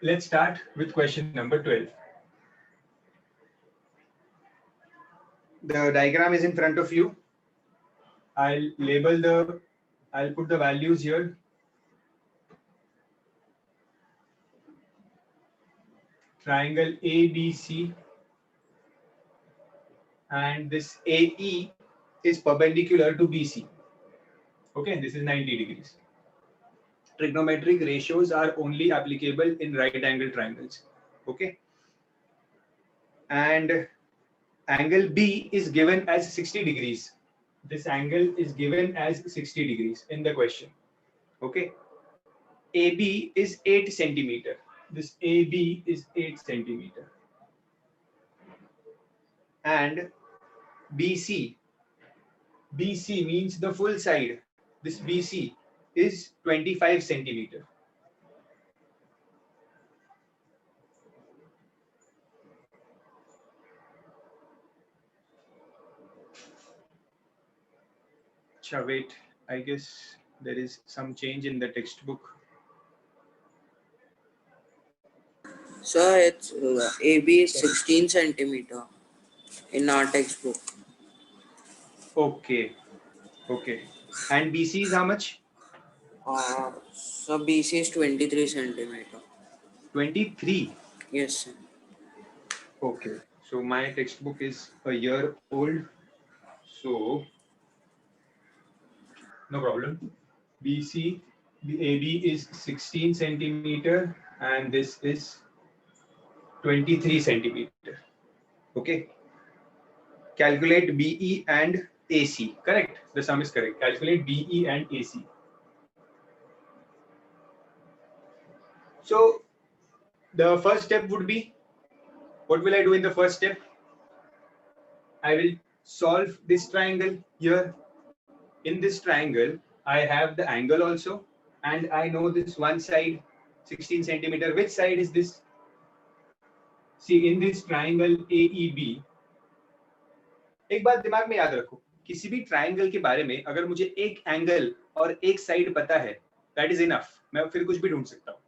let's start with question number 12. The diagram is in front of you. I'll put the values here. Triangle ABC, and this AE is perpendicular to BC. Okay, this is 90 degrees. Trigonometric ratios are only applicable in right angle triangles. Okay, and angle B is given as 60 degrees. This angle is given as 60 degrees in the question. Okay, AB is 8 centimeter. This AB is 8 centimeter. And BC means the full side. This BC is 25 centimeter. Wait, I guess there is some change in the textbook. Sir, it's AB is 16 centimeter in our textbook. Okay. And BC is how much? So BC is 23 centimeter. 23? Yes, sir. Okay. So my textbook is a year old. So no problem. BC, AB is 16 centimeter and this is 23 centimeter. Okay. Calculate BE and AC. Correct. The sum is correct. Calculate BE and AC. So the first step would be, what will I do in the first step? I will solve this triangle here. In this triangle, I have the angle also, and I know this one side, 16 centimeter. Which side is this? See, in this triangle AEB, एक बात दिमाग में याद रखो, किसी भी triangle के बारे में अगर मुझे एक एंगल और एक साइड पता है, दैट इज इनफ. मैं फिर कुछ भी ढूंढ सकता हूँ.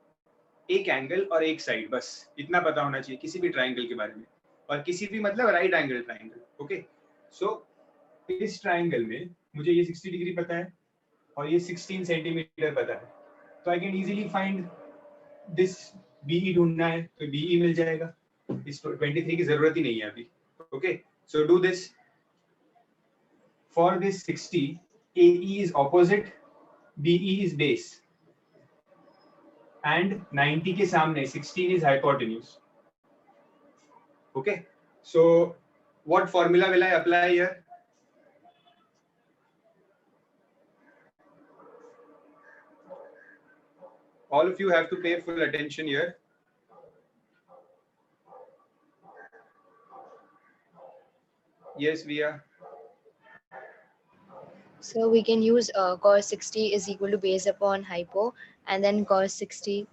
एक एंगल और एक साइड, बस इतना पता होना चाहिए किसी भी ट्राइंगल के बारे में. और किसी भी मतलब राइट एंगल ट्राइंगल. ओके, सो इस ट्राइंगल में मुझे ये 60 डिग्री पता है और ये 16 सेंटीमीटर पता है, तो I can easily find this. BE ढूंढना है तो बीई मिल जाएगा. इस 23 की जरूरत ही नहीं है अभी. Okay, so do this. For this 60, AE is opposite, BE is base, and 90 के सामने 16 is hypotenuse. Okay, so what formula will I apply here? All of you have to pay full attention here. Yes, we are. So we can use cos 60 is equal to base upon hypo, and then cos 60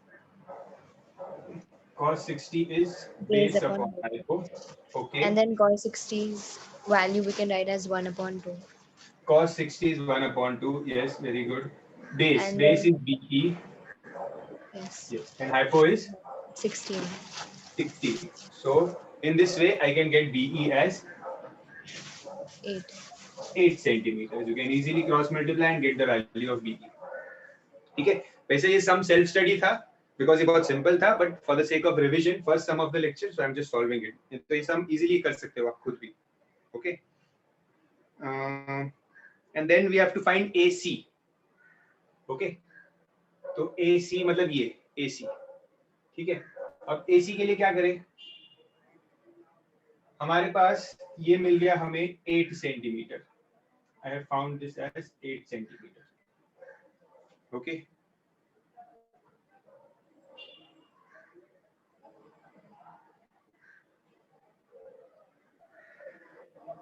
is base upon hypo. Okay. And then cos 60's value we can write as 1 upon 2. Cos 60 is 1 upon 2. Yes, very good. Base And is BE. Yes. And hypo is 16. 60. So in this way, I can get BE as 8 centimeters. You can easily cross multiply and get the value of BE. ठीक है. वैसे ये सम self study था because ये बहुत simple था, but for the sake of revision, first sum of the lecture, so I'm just solving it. तो ये सम easily कर सकते हो आप खुद भी. Okay. And then we have to find AC. Okay. तो AC मतलब ये AC. ठीक है. अब AC के लिए क्या करें? हमारे पास ये मिल गया हमें 8 centimetre. I have found this as 8 centimeter. Okay.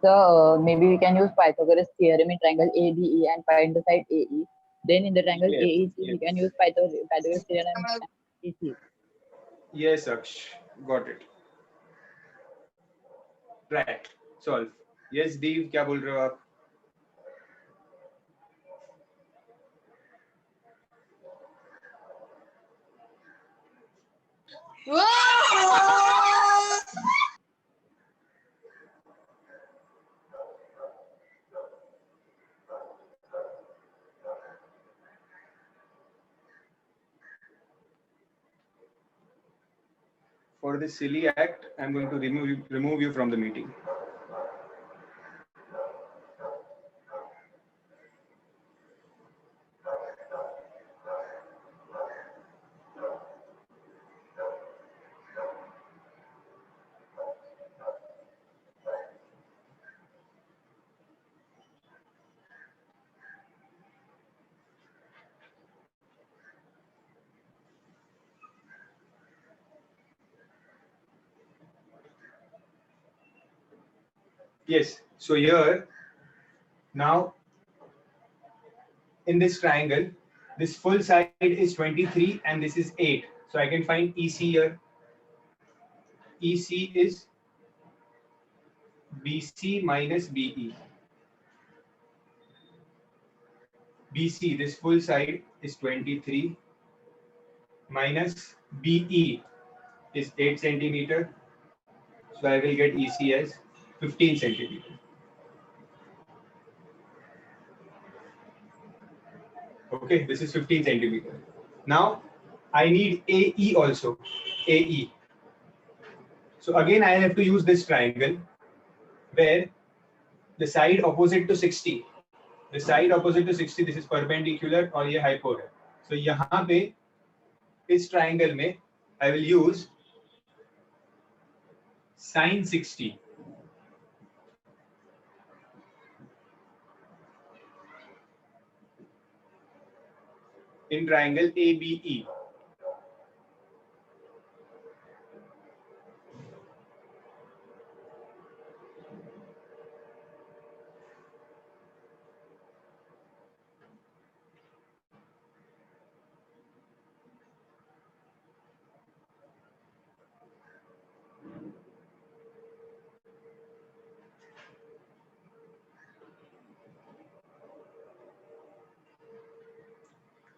So maybe we can use Pythagoras theorem in triangle ABE and find the side AE. Then in the triangle Yes, AEC, yes. we can use Pythagoras theorem and EC. Yes, Aksh, got it. Right, solve. Yes, Dev, क्या बोल रहे हो आप? For this silly act, I'm going to remove you from the meeting. Yes, so here, now, in this triangle, this full side is 23 and this is 8. So I can find EC here. EC is BC minus BE. BC, this full side is 23 minus BE is 8 centimeter. So I will get EC as 15 centimeter. Okay, this is 15 centimeter. Now I need AE also. AE. So again, I have to use this triangle where the side opposite to 60. The side opposite to 60, this is perpendicular और ये hypo है. So यहाँ पे इस triangle में I will use sin 60. In triangle ABE.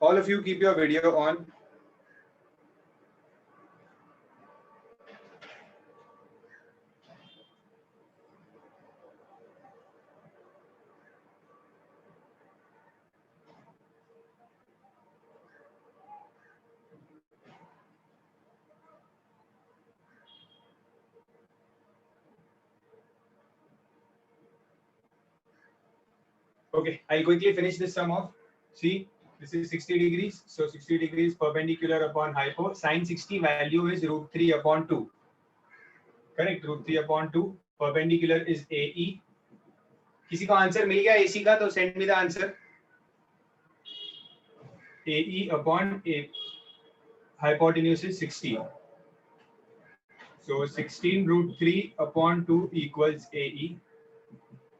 All of you keep your video on. Okay, I'll quickly finish this sum off. See, this is 60 degrees. So 60 degrees perpendicular upon hypo. Sin 60 value is root 3 upon 2. Correct, root 3 upon 2. Perpendicular is AE. किसी को answer मिल गया AC का तो send me the answer. AE upon A. Hypotenuse is 16. So 16 root 3 upon 2 equals AE.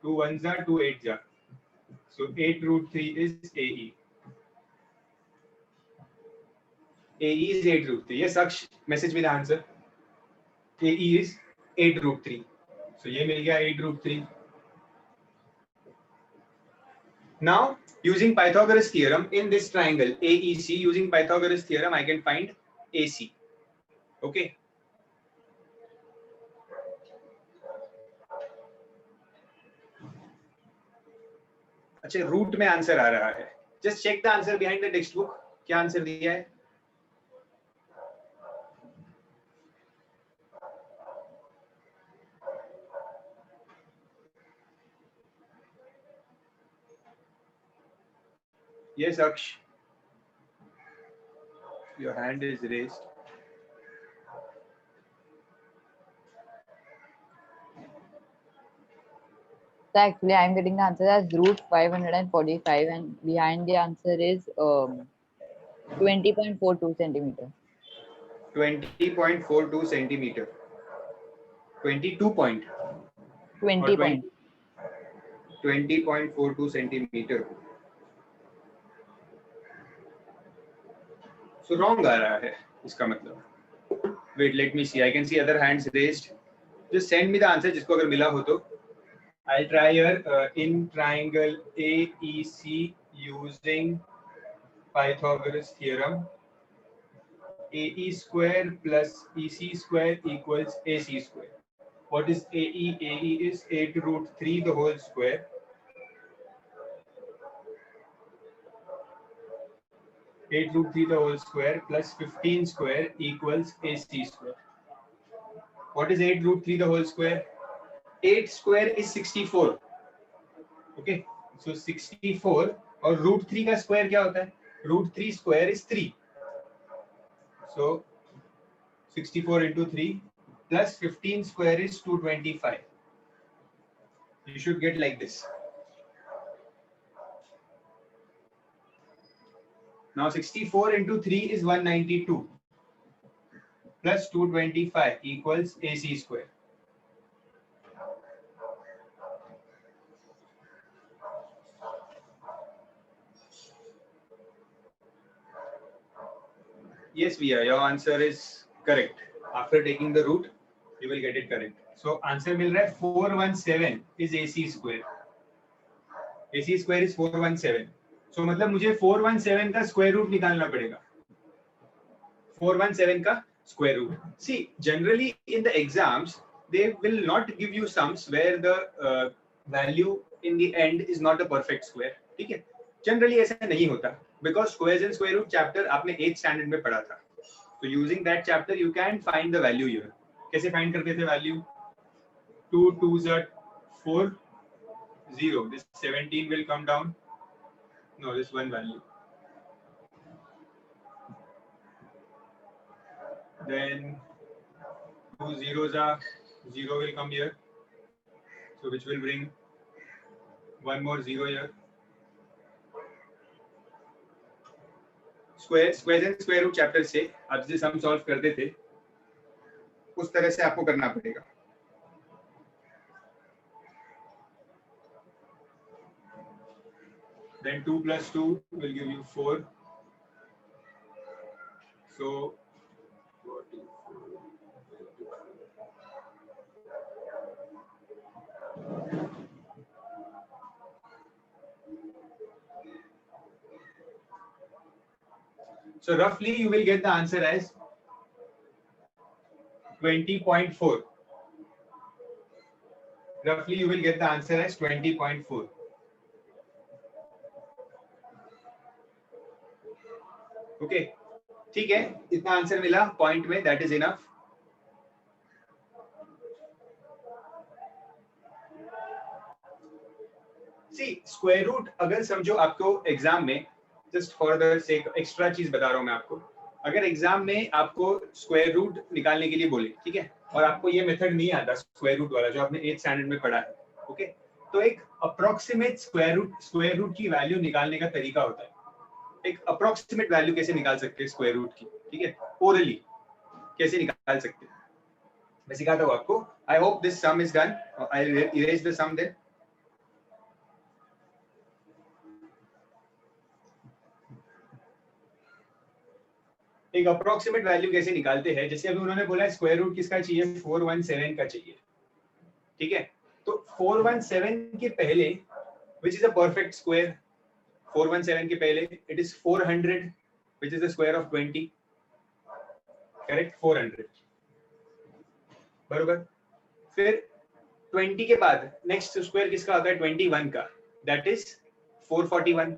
2 ones are 2 8s are. So 8 root 3 is AE. AE is 8 root 3. Yes, Aksh, message me the answer. AE is 8 root 3. So ये मिल गया 8 root 3. Now, using Pythagoras theorem in this triangle AEC, using Pythagoras theorem, I can find AC. Okay. अच्छा, root में answer आ रहा है. Just check the answer behind the textbook. क्या answer दिया है? Yes, Aksh. Your hand is raised. So actually, I'm getting the answer as root 545, and behind the answer is 20.42 centimeter. 20.42 centimeter. 22 point. 20 point. 20.42 centimeter. So wrong आ रहा है इसका मतलब. Wait, let me see. I can see other hands raised. Just send me the answer जिसको अगर मिला हो तो. I'll try here in triangle AEC using Pythagoras theorem. AE square plus EC square equals AC square. What is AE? AE is 8 root 3 the whole square. Eight root 3 the whole square plus 15 square equals AC square. What is 8 root 3 the whole square? 8 square is 64. Okay, so 64 और root 3 का square क्या होता है? Root 3 square is 3. So 64 into 3 plus 15 square is 225. You should get like this. Now 64 into 3 is 192 plus 225 equals AC square. Yes, Via, your answer is correct. After taking the root, you will get it correct. So answer मिल रहा है 417 is AC square. AC square is 417. So मतलब मुझे 417 का square root निकालना पड़ेगा. 417 का square root. See, generally in the exams, they will not give you sums where the value in the end is not a perfect square. ठीक है? Generally ऐसा नहीं होता. Because squares and square root chapter आपने 8th standard में पढ़ा था. So using that chapter, you can find the value here. कैसे find करते थे value? 2 2s are 4, 0. This 17 will come down. No, this one value. Then 2 zeros are 0 will come here. So which will bring one more 0 here. Squares and square root chapter से आप जिसे sum solve करते थे उस तरह से आपको करना पड़ेगा. Then 2 plus 2 will give you 4. So 44. So roughly you will get the answer as 20.4. Roughly you will get the answer as 20.4. Okay, ठीक है, इतना आंसर मिला पॉइंट में, that is enough. See, square root अगर समझो आपको एग्जाम में, just for the sake extra चीज बता रहा हूं मैं आपको, अगर एग्जाम में आपको स्क्वायर रूट निकालने के लिए बोले, ठीक है, और आपको ये मेथड नहीं आता स्क्वायर रूट वाला जो आपने 8th स्टैंडर्ड में पढ़ा है, ओके, तो एक अप्रोक्सीमेट स्क्वायर रूट की वैल्यू निकालने का तरीका होता है. एक अप्रोक्सीमेट वैल्यू कैसे निकाल सकते हैं स्क्वायर रूट की, ठीक है, ओरली कैसे निकाल सकते हैं, मैं सिखाता हूं आपको. I hope this sum is done. I will erase the sum then. एक अप्रोक्सीमेट वैल्यू कैसे निकालते हैं, जैसे अभी उन्होंने बोला स्क्वायर रूट किसका चाहिए, 417 का चाहिए, ठीक है, तो 417 के पहले which is a perfect square, 417 के पहले it is 400 which is the square of 20, correct, 400 बरोबर. फिर 20 के बाद नेक्स्ट स्क्वायर किसका आता है, 21 का, that is 441.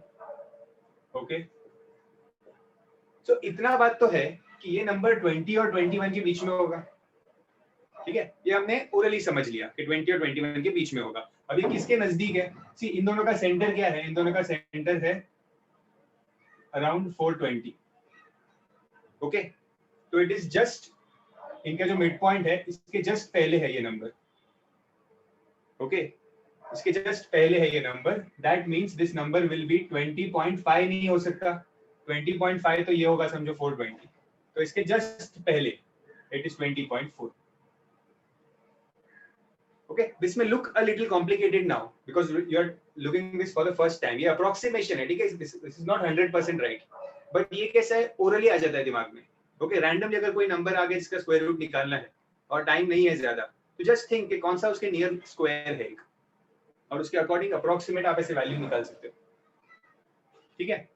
ओके, तो इतना बात तो है कि ये नंबर 20 और 21 के बीच में होगा, ठीक है, ये हमने ओरली समझ लिया कि 20 और 21 के बीच में होगा. अभी किसके नजदीक है, सी इन दोनों का सेंटर क्या है, इन दोनों का सेंटर है अराउंड 420. ओके, तो इट इज जस्ट, इनका जो मिड पॉइंट है इसके जस्ट पहले है ये नंबर. ओके, इसके जस्ट पहले है ये number. That means this number will be 20.5 नहीं हो सकता. 20.5 तो ये होगा समझो 420, तो इसके जस्ट पहले it is 20.4. Okay, this may look a little complicated now because you are looking this for the first time. ये approximation है, ठीक है, this is not 100% right, but ये कैसा है, orally आ जाता है दिमाग में. Okay, randomly अगर कोई नंबर आ गया जिसका स्क्वायर रूट निकालना है और टाइम नहीं है ज्यादा, तो जस्ट थिंक कि कौन सा उसके नियर स्क्वायर है एक, और उसके अकॉर्डिंग अप्रोक्सीमेट आप ऐसे वैल्यू निकाल सकते हो, ठीक है.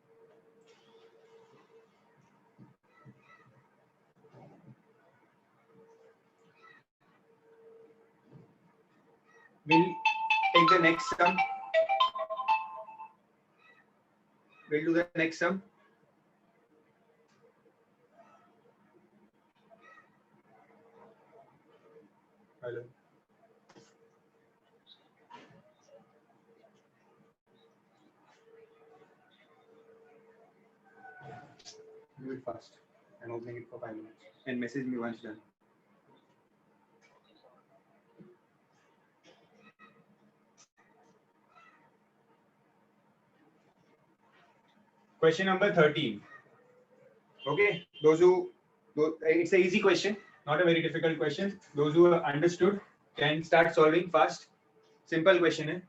next sum. We'll do the next sum. Hello. Do it fast. I'm opening it for 5 minutes. And message me once done. Question number 13. Okay, it's an easy question, not a very difficult question. Those who are understood can start solving fast. Simple question है.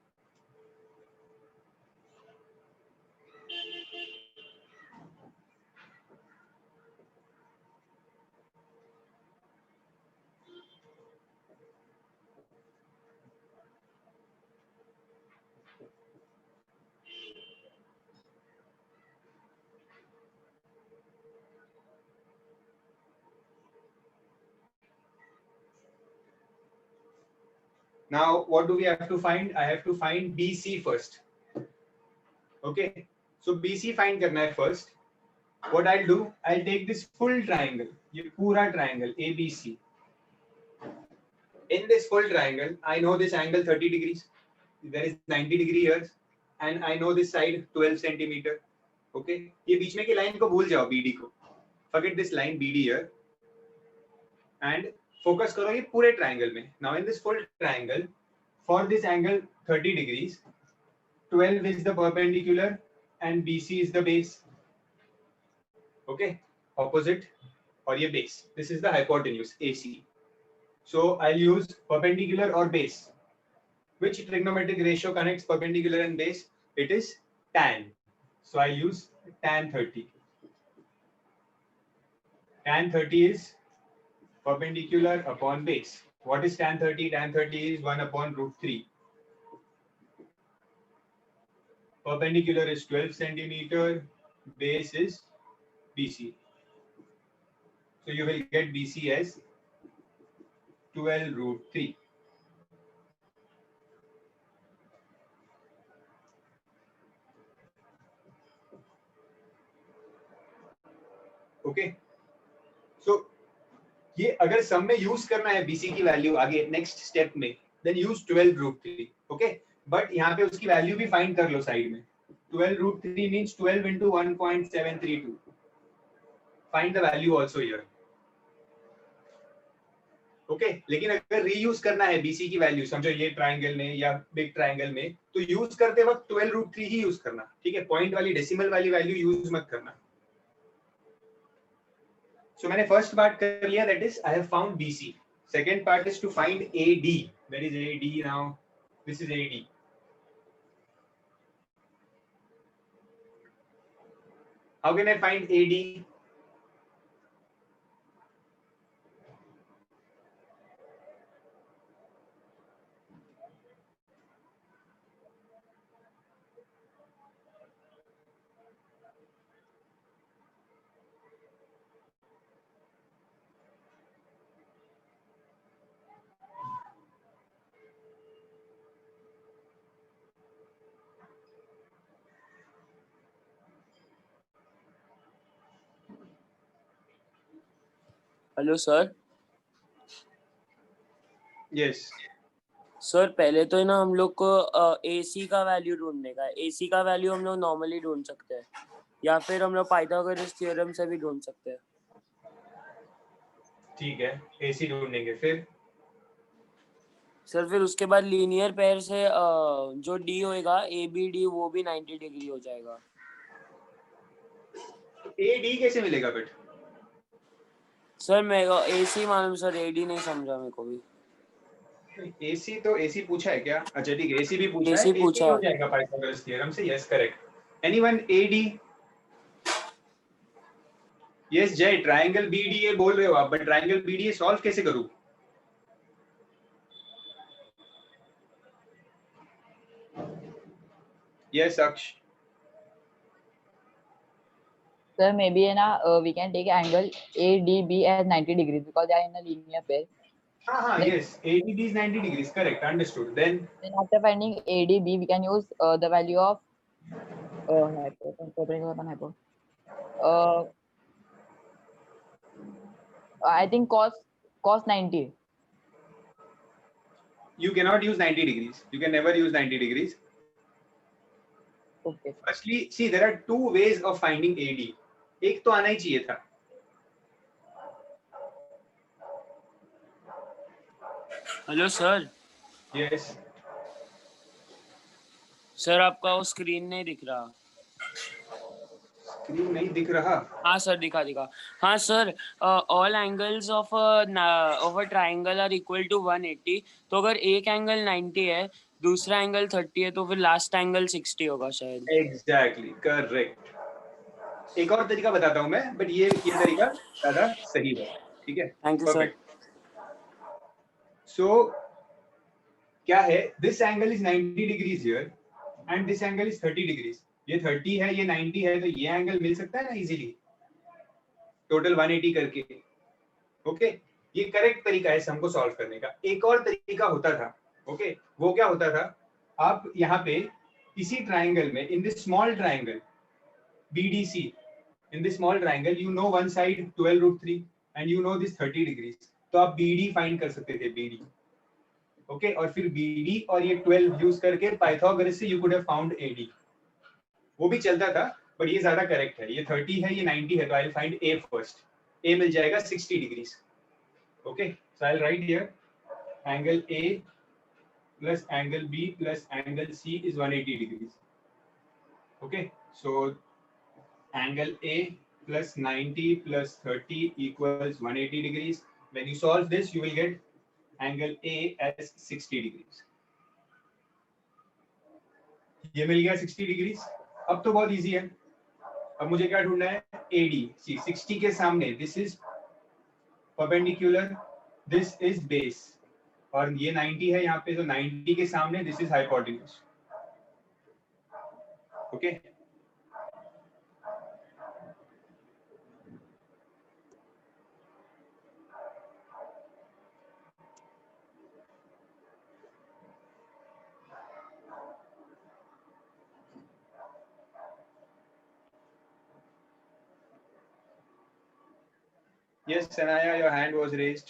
Now, what do we have to find? I have to find BC first. Okay, so BC find करना है first. What I'll do, I'll take this full triangle, ये पूरा triangle ABC. In this full triangle, I know this angle 30 degrees. There is 90 degree here, and I know this side 12 centimeter. Okay, ये बीच में की line को भूल जाओ BD को. Forget this line BD here, and focus करो ये पूरे triangle में. Now in this full triangle, for this angle 30 degrees, 12 is the perpendicular and BC is the base. Okay, opposite or ये base. This is the hypotenuse AC. So I'll use perpendicular or base. Which trigonometric ratio connects perpendicular and base? It is tan. So I use tan 30. Tan 30 is perpendicular upon base. What is tan 30? Tan 30 is 1 upon root 3. Perpendicular is 12 centimeter. Base is BC. So you will get BC as 12 root 3. Okay. So ये अगर सम में use करना है BC की value आगे next step में, then use 12 root 3. Okay, but यहाँ पे उसकी वैल्यू भी फाइंड कर लो साइड में. 12 root 3 means 12 into 1.732. Find the value also here. Okay, लेकिन अगर रीयूज करना है BC की वैल्यू, समझो ये ट्रायंगल में या बिग ट्रायंगल में, तो यूज करते वक्त 12 रूट 3 ही यूज करना. ठीक है, पॉइंट वाली डेसिमल वाली वैल्यू यूज मत करना. So मैंने first part कर लिया, that is I have found BC. Second part is to find AD. Where is AD now? This is AD. How can I find AD? Hello sir. Yes. Sir पहले तो है ना हम लोग को AC का वैल्यू ढूंढने का है. AC का वैल्यू हम लोग नॉर्मली ढूंढ सकते हैं या फिर हम लोग पाइथागोरस थ्योरम से भी ढूंढ सकते हैं. ठीक है, AC ढूंढेंगे. फिर सर फिर उसके बाद लीनियर पेयर से जो D होएगा ABD वो भी 90 डिग्री हो जाएगा. AD कैसे मिलेगा? बट सर मैं AC मालूम सर, AD नहीं समझा मेरे को भी. AC तो AC पूछा है क्या? अच्छा ठीक है, AC भी पूछा AC है. पूछा हो है. जाएगा पाइथागोरस थ्योरम से. Yes, correct. Anyone AD? Yes जय, ट्रायंगल BDA बोल रहे हो आप, बट ट्रायंगल BDA सॉल्व कैसे करूं? यस अक्ष. Sir, maybe we can take angle ADB as 90 degrees because they are in a linear pair. हाँ, Then- yes, ADB is 90 degrees, correct, understood. Then after finding ADB, we can use the value of hypo. I think cos 90. you cannot use 90 degrees. You can never use 90 degrees. Okay. Firstly, see, there are two ways of finding AD. एक तो आना ही चाहिए था. Hello sir. Yes. Sir आपका वो screen नहीं दिख रहा. स्क्रीन नहीं दिख रहा. हाँ सर, दिखा. हाँ sir, all angles of a triangle are equal to 180. तो अगर एक एंगल 90 है, दूसरा एंगल 30 है, तो फिर लास्ट एंगल 60 होगा शायद. Exactly, correct. एक और तरीका बताता हूँ मैं, बट ये तरीका ज्यादा सही है. ठीक है. Thank you sir. So क्या है, this angle is 90 degrees here and this angle is 30 degrees. ये 30 है, ये 90 है, तो ये एंगल मिल सकता है ना इजीली, टोटल 180 करके. ओके, ये करेक्ट तरीका है सम को सॉल्व करने का. एक और तरीका होता था. ओके, वो क्या होता था, आप यहाँ पे इसी ट्राइंगल में, in this small triangle BDC, in this small triangle you know one side 12√3 and you know this 30 degrees. तो आप BD फाइंड कर सकते थे, BD. ओके, और फिर BD और ये 12 यूज करके पाइथागोरस से you could have found AD. वो भी चलता था, पर ये ज्यादा करेक्ट है. ये 30 है, ये 90 है, तो I will find A first. A मिल जाएगा 60 degrees. Okay, so I will write here angle A plus angle B plus angle C is 180 degrees. Okay, so angle A plus 90 plus 30 equals 180 degrees. When you solve this, you will get angle A as 60 degrees. ये मिल गया 60 degrees. अब तो बहुत easy है. अब मुझे क्या ढूंढना है, AD. See, 60 के सामने this is perpendicular, this is base, और ये 90 है यहाँ पे, तो 90 के सामने this is hypotenuse. Okay. Yes, Sanaya, your hand was raised.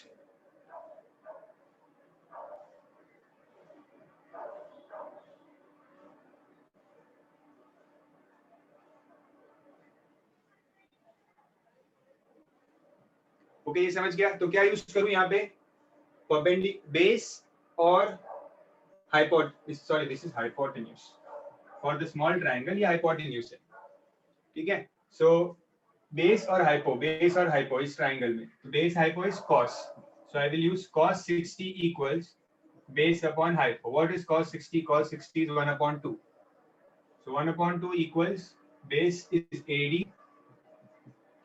Okay, ये समझ गया. तो क्या यूज करूं यहाँ पे, बेस और this is hypotenuse for the small triangle. ये हाइपोटेन्यूज है. ठीक है. सो बेस और हाइपो इस ट्राइंगल में, base hypo is cos. So I will use cos 60 equals base upon hypo. What is cos 60? cos 60 is 1/2. So 1/2 equals base is AD.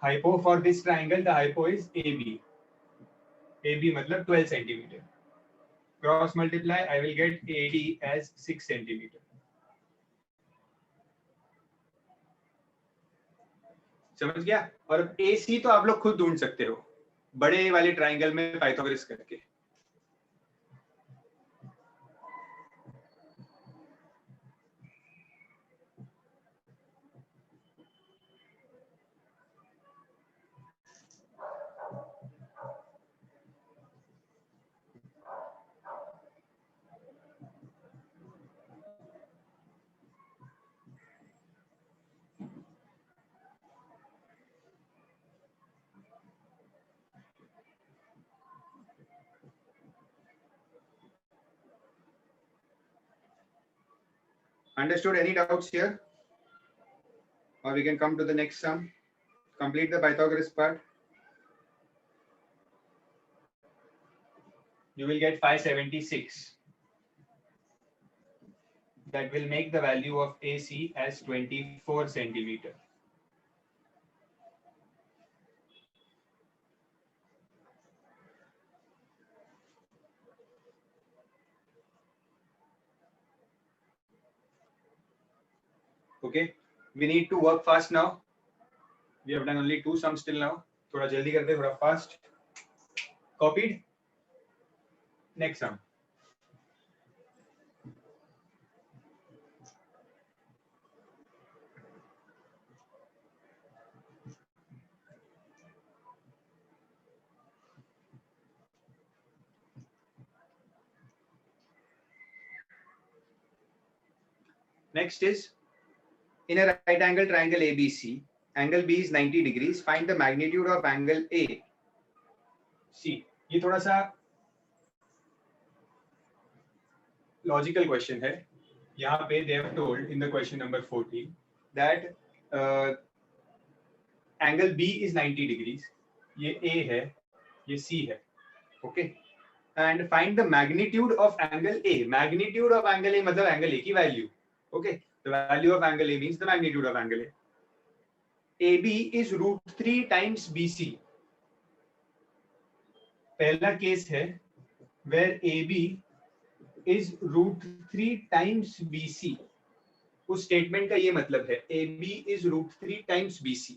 Hypo for this triangle, the hypo is AB. AB मतलब 12 centimeter. Cross multiply, I will get AD as 6 centimeter. समझ गया. और AC तो आप लोग खुद ढूंढ सकते हो बड़े वाले ट्राइंगल में पाइथागोरस करके. Understood? Any doubts here? Or we can come to the next sum. Complete the Pythagoras part. You will get 576. That will make the value of AC as 24 centimeter. Okay, we need to work fast now. We have done only 2 sums till now. थोड़ा जल्दी करते, थोड़ा fast. Copied? next sum. Next is, in a right angle triangle ABC, angle B is 90 degrees. Find the magnitude of angle A. See, ये थोड़ा सा logical question है. यहाँ पे they have told in the question number 14 that angle B is 90 degrees. ये A है, ये C है. Okay. And find the magnitude of angle A. Magnitude of angle A मतलब angle A की value. Okay. The value of angle A means the magnitude of angle A. AB is √3 times BC. पहला case है where AB is √3 times BC. उस statement का ये मतलब है AB is √3 times BC.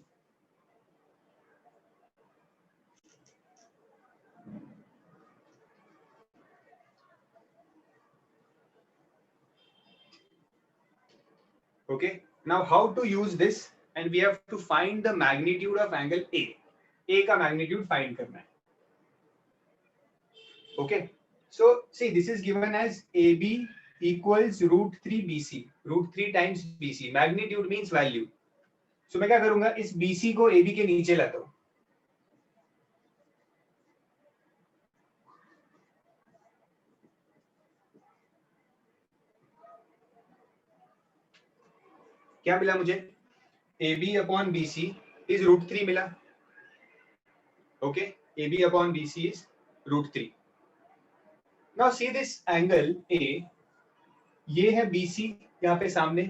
Okay. Now how to use this? And we have to find the magnitude of angle A. A का magnitude find करना है. Okay. So see, this is given as AB equals √3 BC. √3 times BC. Magnitude means value. So मैं क्या करूंगा, इस BC को AB के नीचे लाता हूं. क्या मिला मुझे? AB upon BC is √3 मिला. Okay. AB upon BC is √3. Now see this angle A. ये है BC यहाँ पे सामने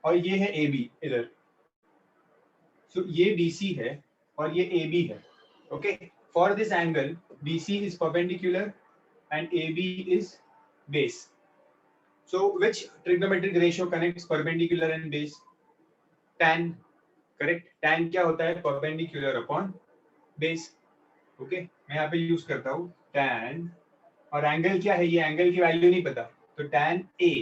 और ये है AB इधर. So ये BC है और ये AB है. Okay. For this angle, BC is perpendicular and AB is base. So which trigonometric ratio connects perpendicular and base? Tan. Correct. Tan क्या होता है? Perpendicular upon base. Okay. मैं यहाँ पे यूज करता हूँ tan. और एंगल क्या है? ये एंगल की वैल्यू नहीं पता, तो tan A.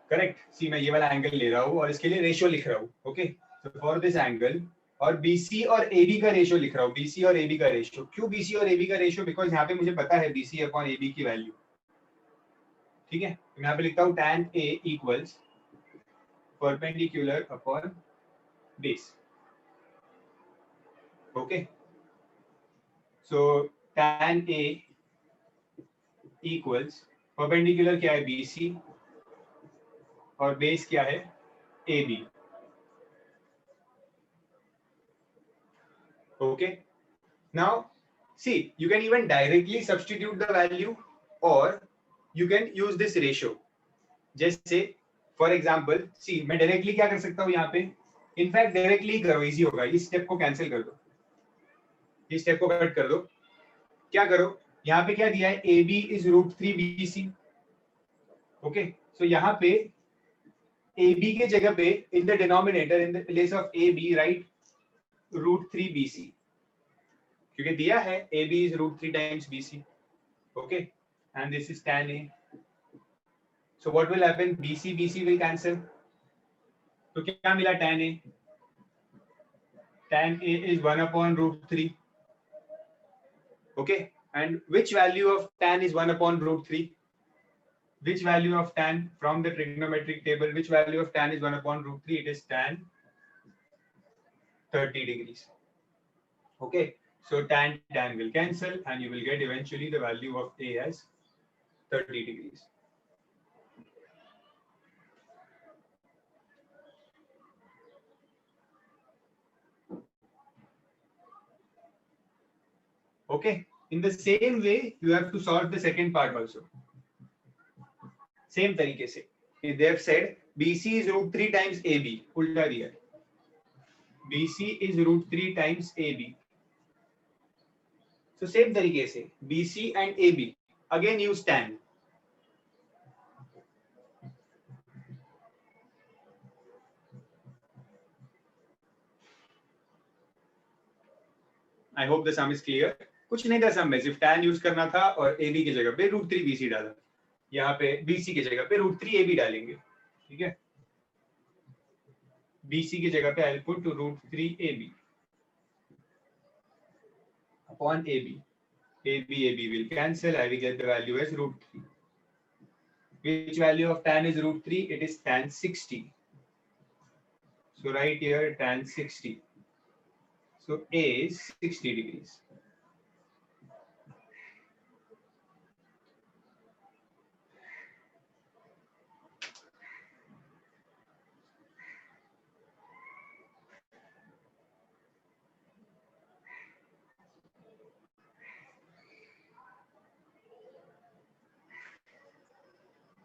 करेक्ट. सी मैं ये वाला एंगल ले रहा हूँ और इसके लिए रेशियो लिख रहा हूँ. ओके. तो फॉर दिस एंगल और BC और AB का रेशियो लिख रहा हूँ. BC और AB का रेशियो. क्यों BC और AB का रेशियो? बिकॉज यहाँ पे मुझे पता है BC अपॉन AB की वैल्यू. ठीक है. तो मैं यहाँ पे लिखता हूँ tan A equals perpendicular upon base. Okay. So tan A equals perpendicular क्या है? BC और बेस क्या है? AB. Okay. Now see, you can even directly substitute the value or you can use this ratio. जैसे for example, see मैं directly क्या कर सकता हूँ यहाँ पे? In fact directly करो, easy होगा. इस step को cancel कर दो, इस step को cut कर दो. क्या करो? यहाँ पे क्या दिया है? AB is √3 BC. Okay. So यहाँ पे AB के जगह पे in the denominator, in the place of AB, write √3 BC. क्योंकि दिया है AB is √3 times BC. Okay. And this is tan A. So what will happen? BC will cancel. तो क्या मिला tan A? Tan A is 1 upon √3. Okay. And which value of tan is 1 upon √3? Which value of tan from the trigonometric table? Which value of tan is 1 upon √3? It is tan 30 degrees. Okay. So tan will cancel and you will get eventually the value of A as 30 degrees. Okay. In the same way, you have to solve the second part also. Same तरीके से. They have said BC is √3 times AB. उल्टा दिया. BC is √3 times AB. So same तरीके से BC and AB. Again use tan. I hope the some is clear. कुछ नहीं था सम में, सिर्फ tan यूज करना था और ab की जगह पे √3 bc डाला. यहाँ पे bc की जगह पे √3 ab डालेंगे. ठीक है, bc की जगह पे I will put two √3 ab upon ab. ab will cancel. I will get the value as √3. Which value of tan is √3? It is tan 60. So right here tan 60. So a is 60 degrees.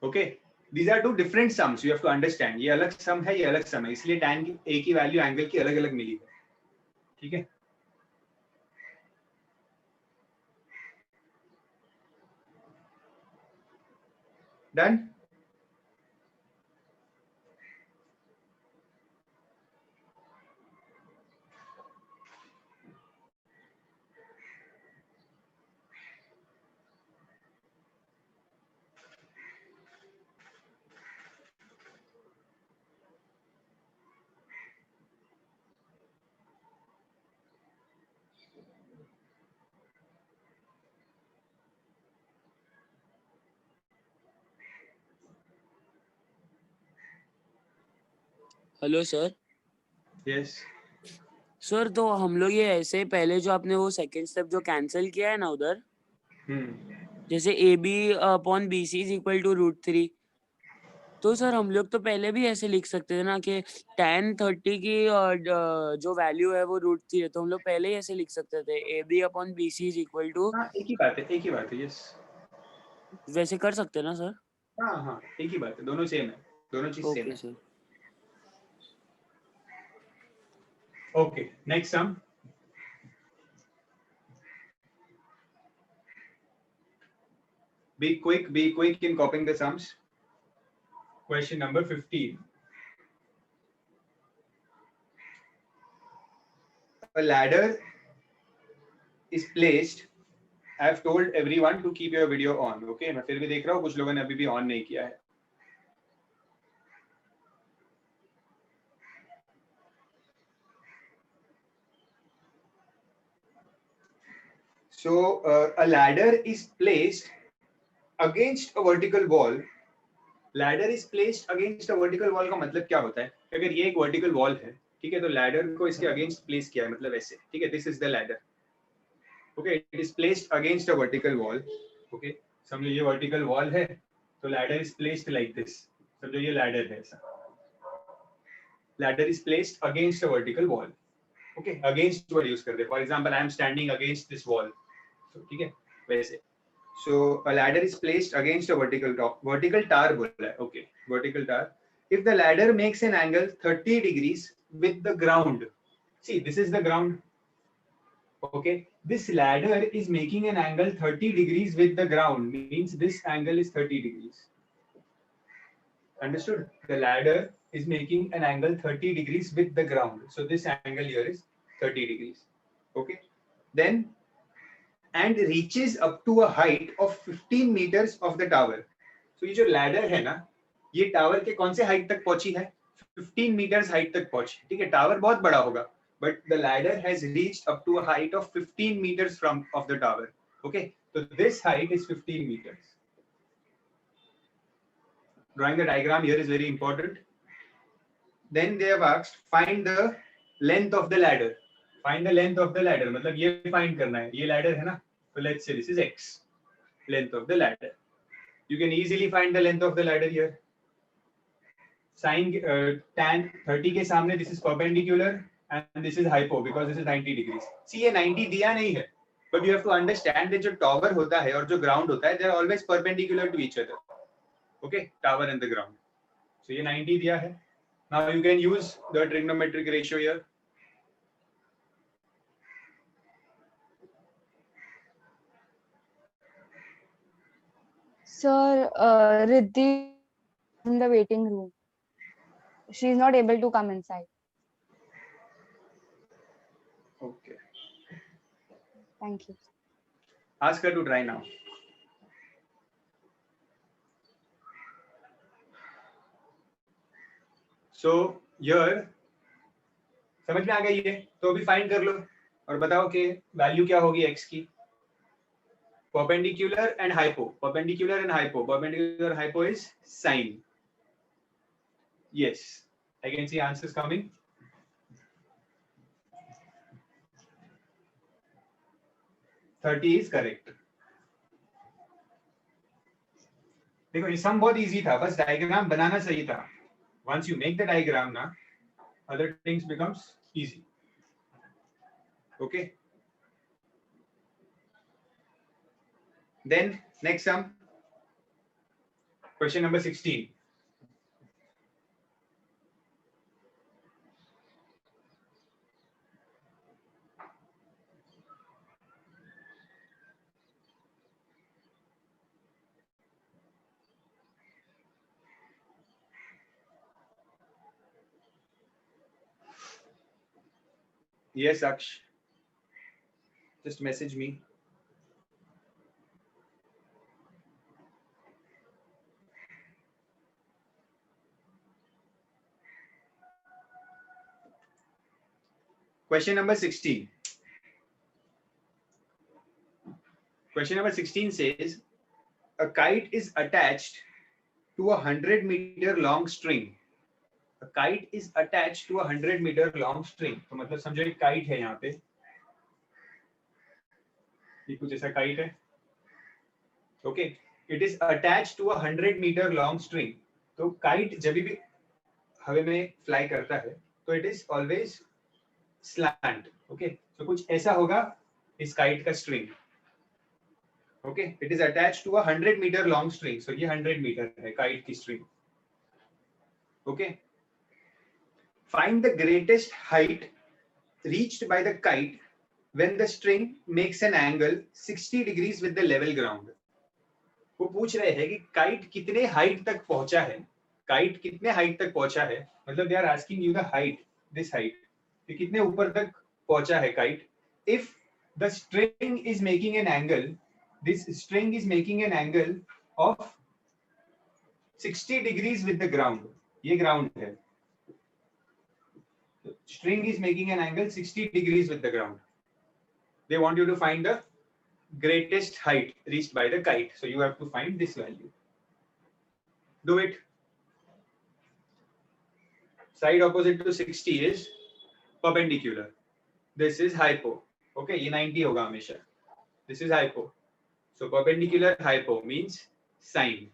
Okay, these are two different sums. You have to understand. ये अलग sum है, ये अलग sum है, इसलिए tan की a की value angle की अलग अलग मिली है. ठीक है, done. Hello sir. Yes, sir तो हम लोग ये ऐसे पहले जो आपने वो सेकंड स्टेप जो कैंसिल किया है ना उधर, जैसे A B upon B C is equal to √3, तो सर हम लोग तो पहले भी ऐसे लिख सकते थे ना कि tan 30 की जो वैल्यू है वो √3 है, तो हम लोग पहले ही ऐसे लिख सकते थे A B upon B C is equal to. हाँ एक ही बात है, एक ही बात है. यस, वैसे कर सकते हैं ना सर? हाँ हाँ एक ही बात है, दोनों सेम है, दोनों चीज सेम ओके है. Sir. Okay, next sum. Be quick in copying the sums. Question number 15. A ladder is placed. I have told everyone to keep your video on. Okay, मैं फिर भी देख रहा हूँ कुछ लोगों ने अभी भी on नहीं किया है. So a ladder is placed against a vertical wall. Ladder is placed against a vertical wall का मतलब क्या होता है? अगर ये एक vertical wall है, ठीक है, तो ladder को इसके against place किया है, मतलब ऐसे. ठीक है, this is the ladder. Okay, it is placed against a vertical wall. Okay, समझो ये vertical wall है, तो ladder is placed like this. समझो ये ladder है ऐसा. Ladder is placed against a vertical wall. Okay, against word use करते हैं. For example, I am standing against this wall. So ठीक है, वैसे. So a ladder is placed against a vertical tar बोला है. Okay, vertical tar. If the ladder makes an angle 30 degrees with the ground, see this is the ground. Okay, this ladder is making an angle 30 degrees with the ground, means this angle is 30 degrees. Understood? The ladder is making an angle 30 degrees with the ground, so this angle here is 30 degrees. Okay, then and reaches up to a height of 15 meters of the tower. So ये जो ladder है ना, ये tower के कौन से height तक पहुंची है? 15 meters हाइट तक पहुंची. ठीक है, टावर बहुत बड़ा होगा, but the ladder has reached up to a height of 15 meters from of the tower. Okay, so this height is 15 meters. Drawing the diagram here is very important. Then they have asked find the length of the ladder. Find the length of the ladder, मतलब ये find करना है. ये ladder है ना, so let's say this is x, length of the ladder. You can easily find the length of the ladder here. Sin tan 30 के सामने this is perpendicular and this is hypo because this is 90 degrees. See ये 90 दिया नहीं है, but you have to understand that जो tower होता है और जो ground होता है they are always perpendicular to each other. Okay, tower and the ground. So ये 90 दिया है. Now you can use the trigonometric ratio here. Sir, Riddhi in the waiting room. She is not able to come inside. Okay. Thank you. Ask her to try now. So here समझ में आ गई है, तो अभी find कर लो और बताओ कि वैल्यू क्या होगी x की. Perpendicular and hypo. Perpendicular and hypo. Perpendicular and hypo is sine. Yes, I can see answers coming. $30 is correct. देखो ये सम बहुत इजी था, बस डायग्राम बनाना सही था. Once you make the diagram ना, other things becomes easy. Okay. Then next sum. Question number 16. Yes, Aksh. Just message me. Question number 16. Question number 16 says, a kite is attached to a 100-meter long string. A kite is attached to a 100-meter long string. तो मतलब समझो एक kite है यहाँ पे. ये कुछ ऐसा kite है. Okay. It is attached to a 100-meter long string. तो kite जब भी हवा में fly करता है, तो it is always slant. Okay. So कुछ ऐसा होगा इस kite का string. Okay. It is attached to a 100-meter long string. So ये 100 meter है kite की string. Okay. Find the greatest height reached by the kite when the string makes an angle 60 degrees with the level ground. वो पूछ रहे हैं कि kite कितने height तक पहुंचा है. Kite कितने height तक पहुंचा है, मतलब they are asking you the height, this height. कि कितने ऊपर तक पहुंचा है kite. If the string is making an angle, this string is making an angle of 60 degrees with the ground. ये ground है. String is making an angle 60 degrees with the ground. They want you to find the greatest height reached by the kite. So you have to find this value. Do it. Side opposite to 60 is perpendicular. This is hypo. Okay, ये 90 होगा हमेशा. This is hypo. So perpendicular hypo means sine.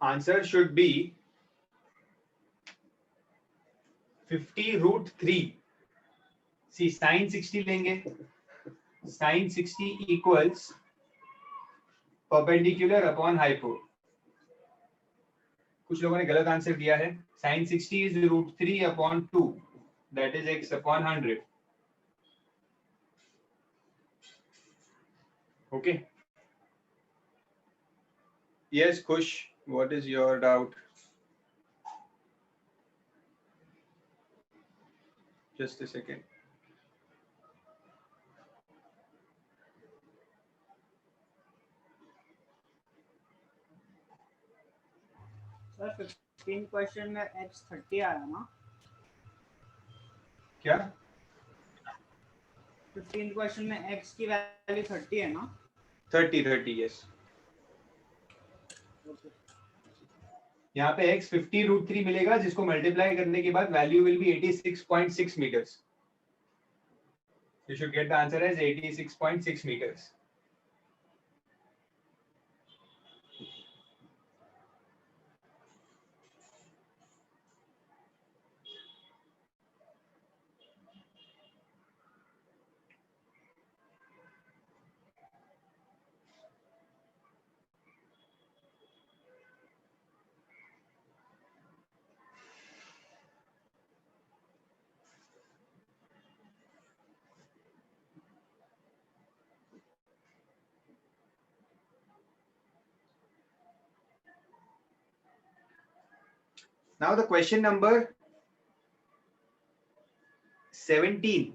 Answer should be 50√3. See, sin 60 लेंगे. Sin 60 equals perpendicular upon hypo. कुछ लोगों ने गलत answer दिया है. Sin 60 is √3 upon 2. That is x upon 100. Okay. Yes, Kush. What is your doubt? Just a second. Sir 15 question में x 30 आया ना. क्या 15 क्वेश्चन में x की वैल्यू 30 है ना. 30 yes. Okay. यहाँ पे x 50√3 मिलेगा, जिसको मल्टीप्लाई करने के बाद value will be 86.6 metres. You should get the answer as 86.6 meters. Now the question number 17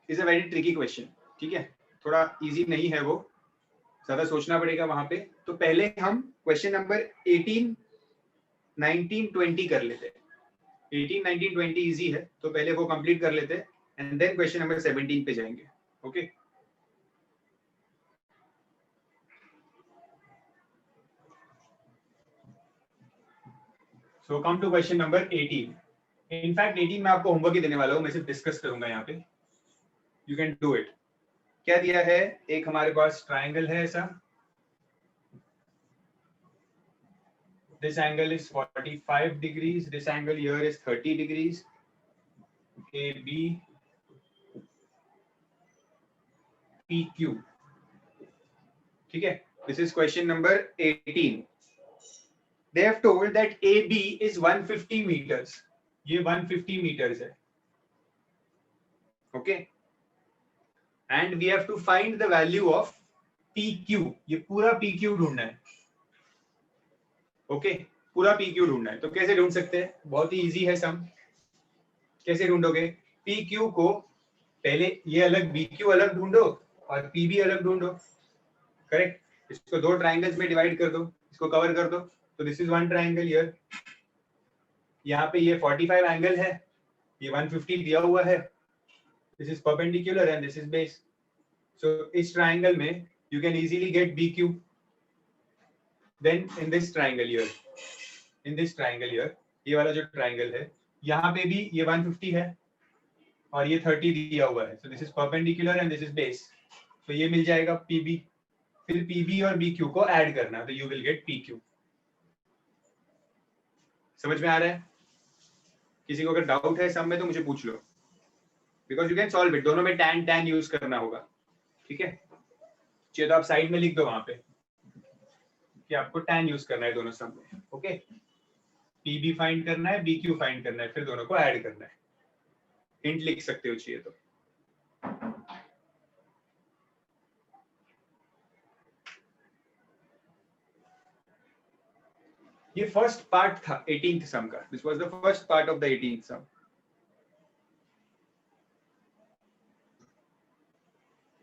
is a very tricky question. ठीक है, थोड़ा इजी नहीं है वो, ज्यादा सोचना पड़ेगा वहां पे. तो पहले हम क्वेश्चन नंबर 18, 19, 20 कर लेते हैं. 18, 19, 20 इजी है, तो पहले वो कंप्लीट कर लेते हैं एंड देन क्वेश्चन नंबर 17 पे जाएंगे. Okay so come to question number 18. In fact 18 मैं आपको होमवर्क ही देने वाला हूँ, मैं सिर्फ डिस्कस करूंगा यहाँ पे. You can do it. क्या दिया है, एक हमारे पास ट्राइंगल है ऐसा. This angle is 45 degrees. This angle here is 30 degrees. AB, PQ. ठीक है. This is question number 18. They have told that AB is 150 meters. ये 150 meters है. Okay. And we have to find the value of PQ. ये पूरा PQ ढूंढना है. Okay पूरा PQ ढूंढना है. तो कैसे ढूंढ सकते हैं, बहुत ही इजी है सम. कैसे ढूंढोगे, PQ को पहले ये अलग BQ अलग ढूंढो और PB अलग ढूंढो. करेक्ट. इसको दो ट्राइंगल्स में डिवाइड कर दो, इसको कवर कर दो. तो this is one triangle here. यहाँ पे ये 45 एंगल है, ये 150 दिया हुआ है. This is perpendicular and this is base. So इस ट्राइंगल में you can easily get BQ. Then in this triangle here, ये वाला जो ट्राइंगल है, यहाँ पे भी ये 150 है और ये 30 दिया हुआ है. So this is perpendicular and this is base. So ये मिल जाएगा PB. फिर PB और BQ को ऐड करना, तो you will get PQ. समझ में आ रहा है? किसी को अगर डाउट है सब में तो मुझे पूछ लो. Because you can solve it. दोनों में tan यूज करना होगा. ठीक है, चाहिए तो आप साइड में लिख दो वहां पे कि आपको tan यूज करना है दोनों सम में. ओके PB फाइंड करना है, BQ फाइंड करना है, फिर दोनों को ऐड करना है. हिंट लिख सकते हो चाहिए तो. ये फर्स्ट पार्ट था 18th सम का. This was the first part of the 18th sum.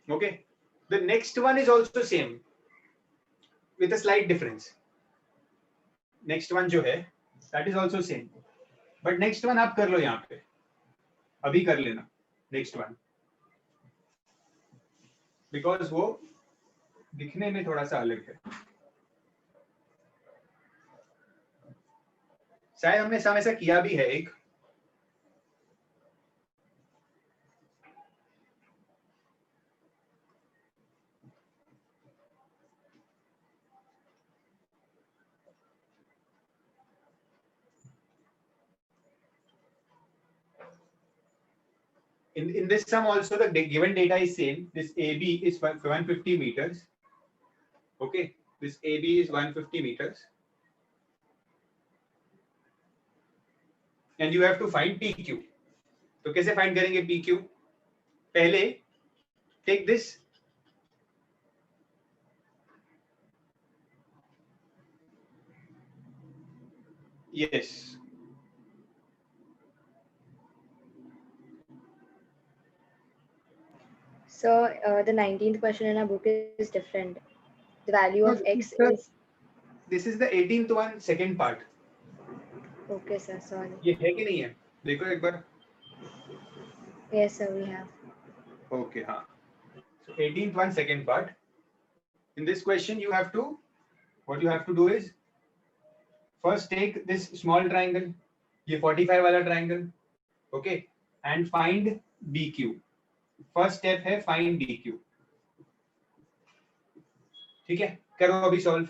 Okay the next one is also same with a slight difference. Next one जो है that is also same. But next one आप कर लो यहाँ पे, अभी कर लेना next one, because वो दिखने में थोड़ा सा अलग है. शायद हमने सम ऐसा किया भी है एक. In this sum also the given data is same. This AB is 150 meters. Okay, this AB is 150 meters. And you have to find PQ. तो कैसे find करेंगे PQ? पहले take this. Yes. So the 19th question in our book is different. The value No, of this x is the- is. This is the 18th one, second part. Okay, sir. Sorry. ये है कि नहीं है, देखो एक बार. Yes, sir. We have. Okay, हाँ. So 18th one, second part. In this question, you have to, what you have to do is, first take this small triangle, ये 45 वाला triangle, okay. and find BQ. First step है find BQ. ठीक है, करो अभी solve.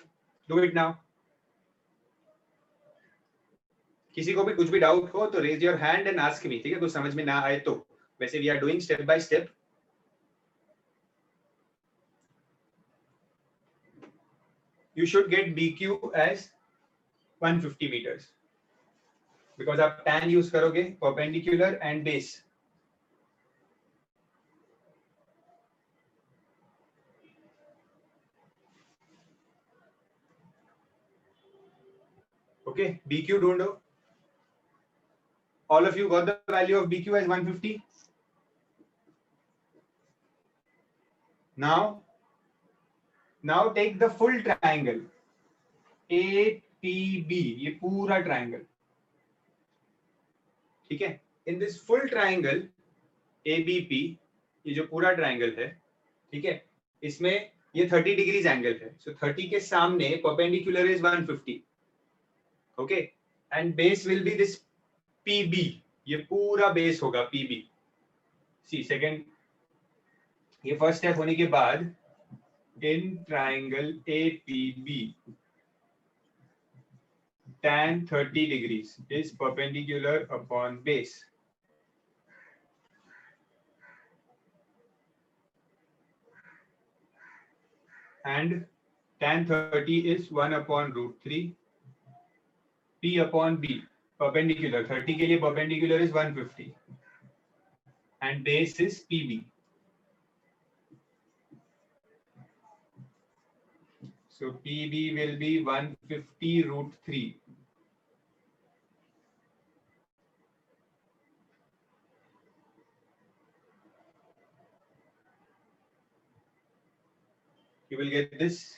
Do it now. किसी को भी कुछ भी डाउट हो तो raise your hand and ask me. ठीक है, कुछ समझ में ना आए तो. वैसे we are doing step by step. You should get BQ as 150 meters because आप tan use करोगे perpendicular and base. Okay, BQ ढूंढो. All of you got the value of BQ as 150. Now take the full triangle APB. ये पूरा triangle. ठीक है. In this full triangle ABP, ये जो पूरा triangle है, ठीक है, इसमें ये 30 degrees angle है. So 30 के सामने perpendicular is 150. Okay, and base will be this PB. ये पूरा base होगा PB. See second, ये first step होने के बाद in triangle APB, tan 30 degrees is perpendicular upon base. And tan 30 is 1 upon root 3 P upon B. Perpendicular 30 के लिए perpendicular is 150 and base is PB. So PB will be 150 root 3. You will get this.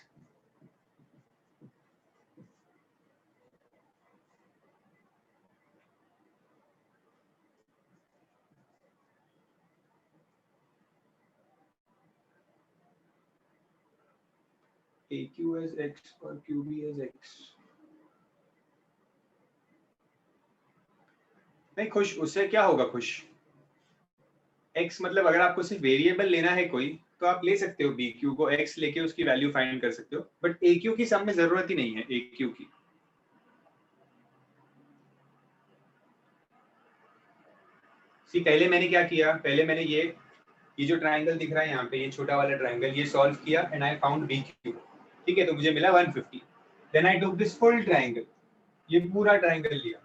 AQ as X और QB as X. नहीं खुश, उससे क्या होगा खुश? X मतलब अगर आपको सिर्फ वेरिएबल लेना है कोई तो आप ले सकते हो BQ को X लेके उसकी वैल्यू फाइंड कर सकते हो, बट AQ की सम में जरूरत ही नहीं है AQ की. सी पहले मैंने क्या किया, पहले मैंने ये जो ट्राइंगल दिख रहा है यहाँ पे, ये छोटा वाला ट्राइंगल, ये सॉल्व किया एंड आई फाउंड BQ. ठीक है, तो मुझे मिला 150. Then I took this full triangle, ये पूरा ट्राइंगल लिया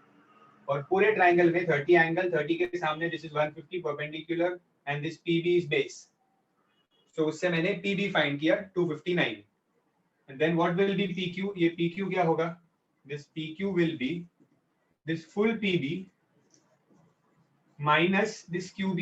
और पूरे ट्राइंगल में 30 एंगल, 30 के सामने this is 150 perpendicular and this PB is base. So उससे मैंने PB फाइंड किया 259. And then what will be PQ? ये PQ क्या होगा? This PQ will be this full PB minus this QB.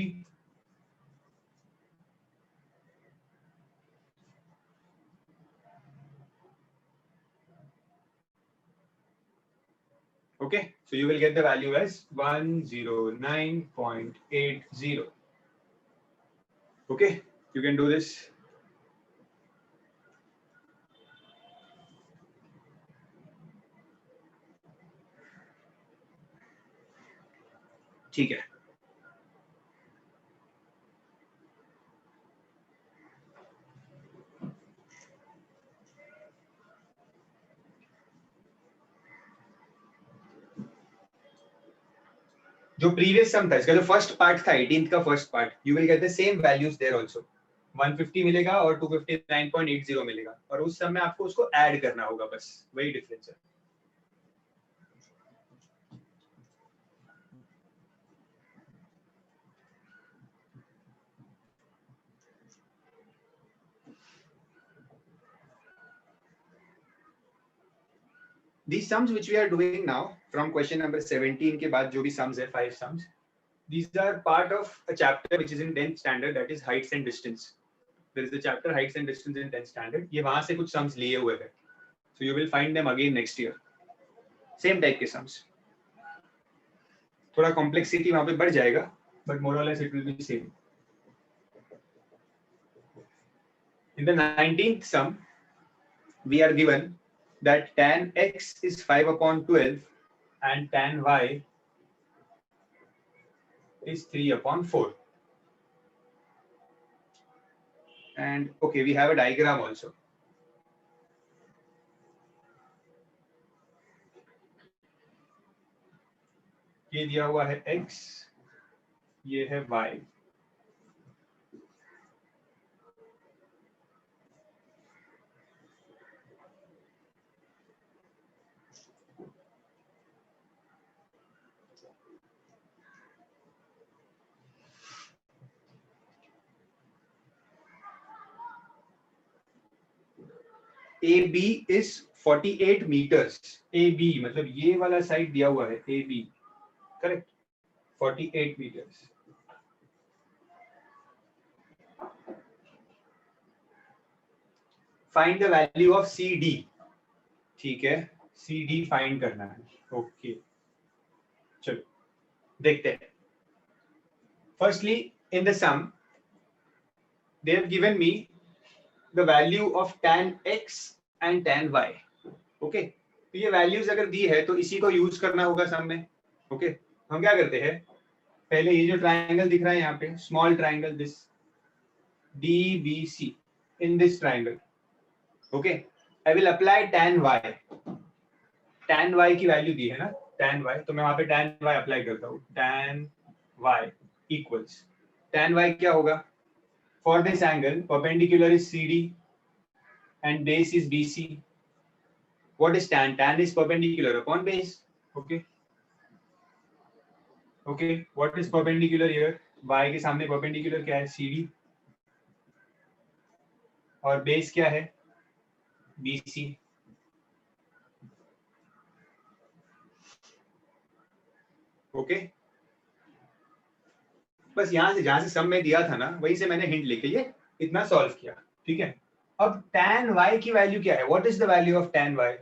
Okay, so you will get the value as 109.80. Okay, you can do this. ठीक है. जो previous सम था, इसका जो first part था 18th का first part, you will get the same values there also. 150 मिलेगा और 259.80 मिलेगा, और उस सम में आपको उसको ऐड करना होगा, बस वही डिफरेंस है. These sums which we are doing now from question number 17 के बाद जो भी sums है, 5 sums, these are part of a chapter which is in 10th standard, that is heights and distance. There is the chapter heights and distance in 10th standard. ये वहाँ से कुछ sums लिए हुए हैं, so you will find them again next year. Same type के sums. थोड़ा complexity वहाँ पे बढ़ जाएगा, but more or less it will be same. In the 19th sum, we are given that tan x is 5/12 and tan y is 3/4. And okay, we have a diagram also. ये दिया हुआ है x, ये है y. AB is 48 meters. AB मतलब ये वाला side दिया हुआ है AB, correct, 48 meters. Find the value of CD. ठीक है, CD फाइंड करना है. ओके, चलो देखते हैं. Firstly, in the sum, they have given me the value of tan x and tan y. Okay, तो ये वैल्यूज अगर दी है तो इसी को यूज करना होगा सम में. ओके, हम क्या करते हैं, पहले ये जो ट्राइंगल दिख रहा है यहाँ पे, small triangle, this DBC, in this triangle. Okay, I will apply tan y. tan y की वैल्यू दी है ना, tan y, तो मैं वहां पे tan y अप्लाई करता हूँ. tan y equals, tan y क्या होगा, for this angle perpendicular is CD and base is BC. What is tan? Tan is perpendicular upon base. Okay. Okay. What is perpendicular here? Y के सामने perpendicular क्या है, CD, और base क्या है, BC. Okay, बस यहां से जहां से सम में दिया था ना, वहीं से मैंने हिंट लेके ये इतना सॉल्व किया. ठीक है, अब tan y की वैल्यू क्या है, what is the value of tan y?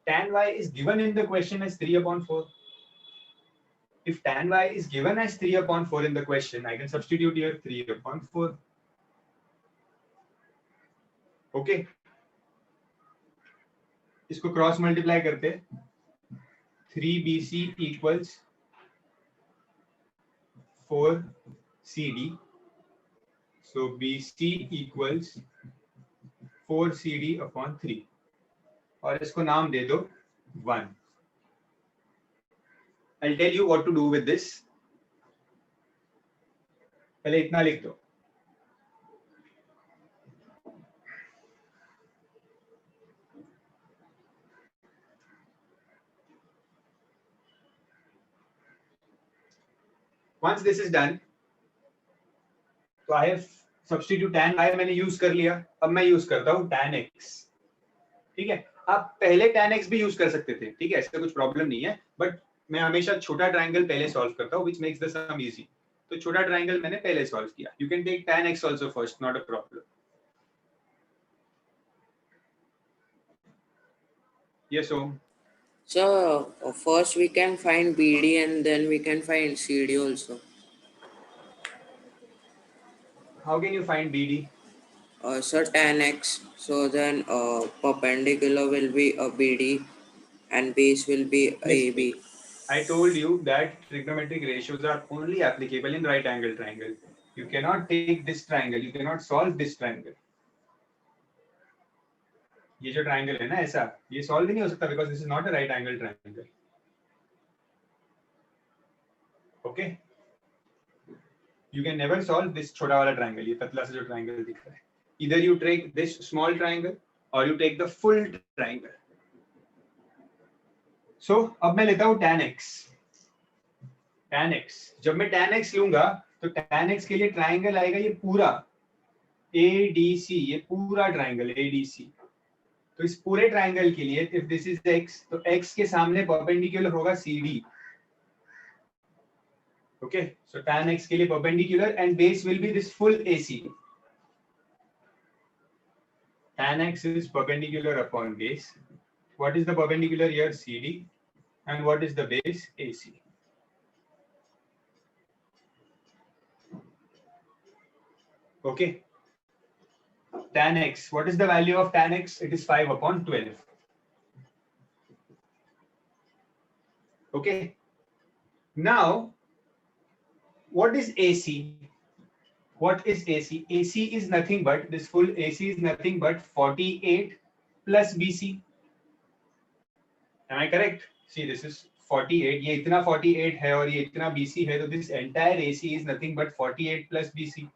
tan y is given in the question as 3/4. If tan y is given as 3/4 in the question, I can substitute here 3/4. Okay, इसको cross multiply करते, 3BC equals 4CD. So BC equals 4CD/3. और इसको नाम दे दो 1. I'll tell you what to do with this. पहले इतना लिख दो. Once this is done, तो I have substitute tan y मैंने यूज कर लिया. अब मैं यूज करता हूँ tan x. ठीक है, आप पहले tan x भी यूज कर सकते थे, ठीक है, ऐसा कुछ प्रॉब्लम नहीं है, बट मैं हमेशा छोटा ट्राइंगल पहले सॉल्व करता हूँ, which makes the sum easy. तो छोटा ट्राइंगल मैंने पहले सॉल्व किया. You can take tan x also first, not a problem. Yes, Om. So first we can find BD and then we can find CD also. How can you find BD? So tan x, so then perpendicular will be a BD and base will be AB. I told you that trigonometric ratios are only applicable in right angle triangle. You cannot take this triangle, you cannot solve this triangle. ये जो triangle है ना ऐसा, ये solve ही नहीं हो सकता because this is not a right angle triangle. Okay, you can never solve this छोटा वाला ट्राइंगल, ये पतला सा जो ट्राइंगल दिख रहा है. Either you take this small triangle or you take the full triangle. So अब मैं लेता हूँ tan x. tan x, जब मैं tan x लूंगा तो tan x के लिए ट्राइंगल आएगा ये पूरा ADC, ये पूरा ट्राइंगल ADC. तो इस पूरे ट्राइंगल के लिए if this is x, तो x के सामने परपेंडिकुलर होगा CD. Okay, so tan x के लिए perpendicular and base will be this full AC. Tan x is perpendicular upon base. What is the perpendicular here? CD. And what is the base? AC. Okay. Tan x. What is the value of tan x? It is 5/12. Okay. Now, what is AC? What is AC? AC is nothing but, this full AC is nothing but 48 plus BC. Am I correct? See, this is 48. ये इतना 48 है और ये इतना BC है, तो this entire AC is nothing but 48 plus BC.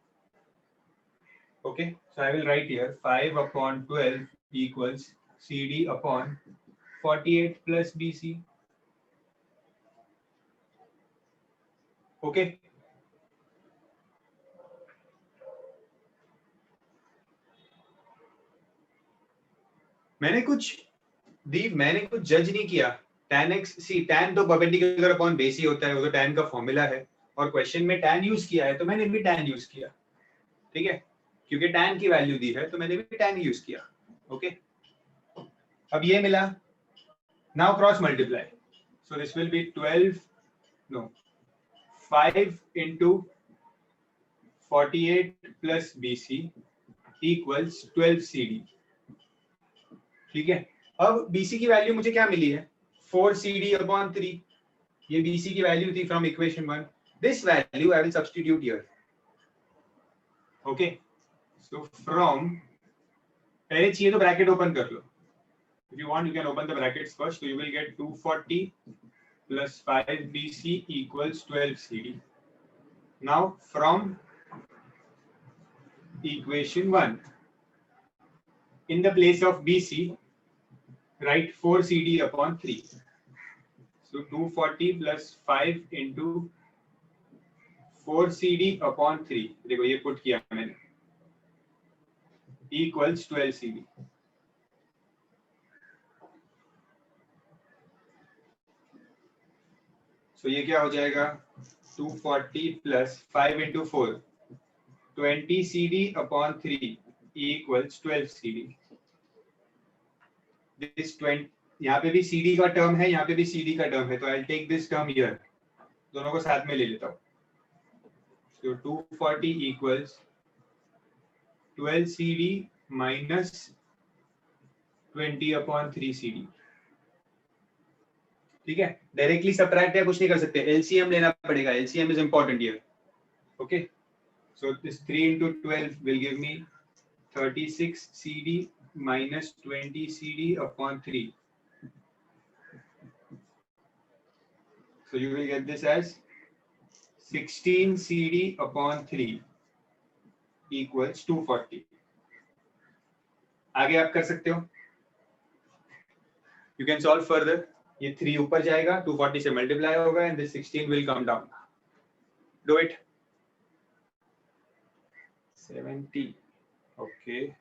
Okay, so I will write here 5 upon 12 equals CD upon 48 plus BC. Okay. मैंने कुछ जज नहीं किया. tan x, सी tan तो परपेंडिकुलर अपॉन बेस ही होता है, वो तो tan का फॉर्मूला है, और क्वेश्चन में tan यूज किया है तो मैंने भी tan यूज किया. ठीक है, क्योंकि tan की वैल्यू दी है तो मैंने भी tan यूज किया. ओके, अब ये मिला. Now cross multiply, so this will be 5 into 48 plus BC equals 12 CD. ठीक है, अब BC की वैल्यू मुझे क्या मिली है? 4 CD upon 3. ये BC की वैल्यू थी from equation 1. This value I will substitute here. Okay, so from, पहले चाहिए तो ब्रैकेट ओपन कर लो. If you want, you can open the brackets first. So you will get 240 plus 5 BC equals 12 CD. Now from equation 1, in the place of BC, write 4 CD upon 3. So 240 plus 5 into 4 CD upon 3. देखो ये put किया मैंने, equals 12 CD. So ये क्या हो जाएगा? 240 plus 5 into 4, 20 CD upon 3 equals 12 CD. This 20, यहाँ पे भी CD का टर्म है, यहाँ पे भी CD का टर्म है, तो I'll take this term here. दोनों को साथ में ले लेता हूँ. So 240 equals 12 CD minus 20 upon 3 CD. ठीक है, डायरेक्टली सब्ट्रैक्ट या कुछ नहीं कर सकते, एलसीएम लेना पड़ेगा. LCM is important here. Okay, so this 3 into 12 will give me 36 CD minus 20 CD upon 3. So you will get this as 16 CD upon 3 equals 240. आगे आप कर सकते हो. You can solve further. ये 3 ऊपर जाएगा, 240 से मल्टीप्लाई होगा, and this 16 will come down. Do it. 70. Okay.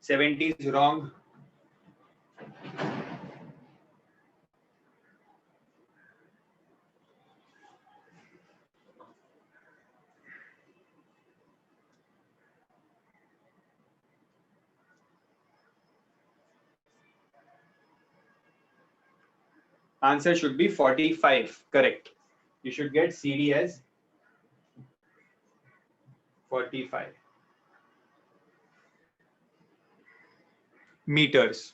Seventy is wrong. Answer should be 45. Correct. You should get CD as 45 meters.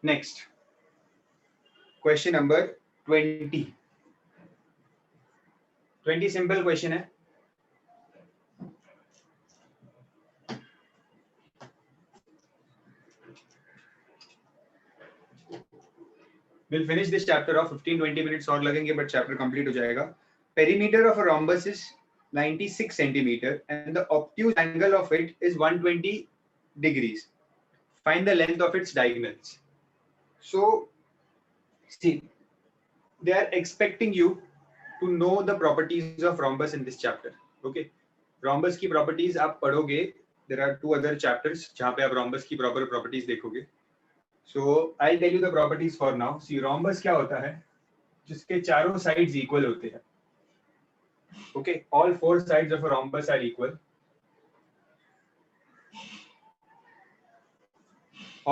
Next question number 20 simple question है. We'll finish this chapter of 15-20 minutes और लगेंगे, but chapter complete हो जाएगा. Perimeter of a rhombus is 96 centimeter and the obtuse angle of it is 120 degrees. Find the length of its diagonals. So, see, they are expecting you to know the properties of rhombus in this chapter. Okay, rhombus की properties आप पढ़ोगे. There are 2 other chapters जहाँ पे आप rhombus की proper properties देखोगे. So I'll tell you the properties for now. See, rhombus क्या होता है? जिसके चारों sides equal होते हैं. Okay, all 4 sides of a rhombus are equal.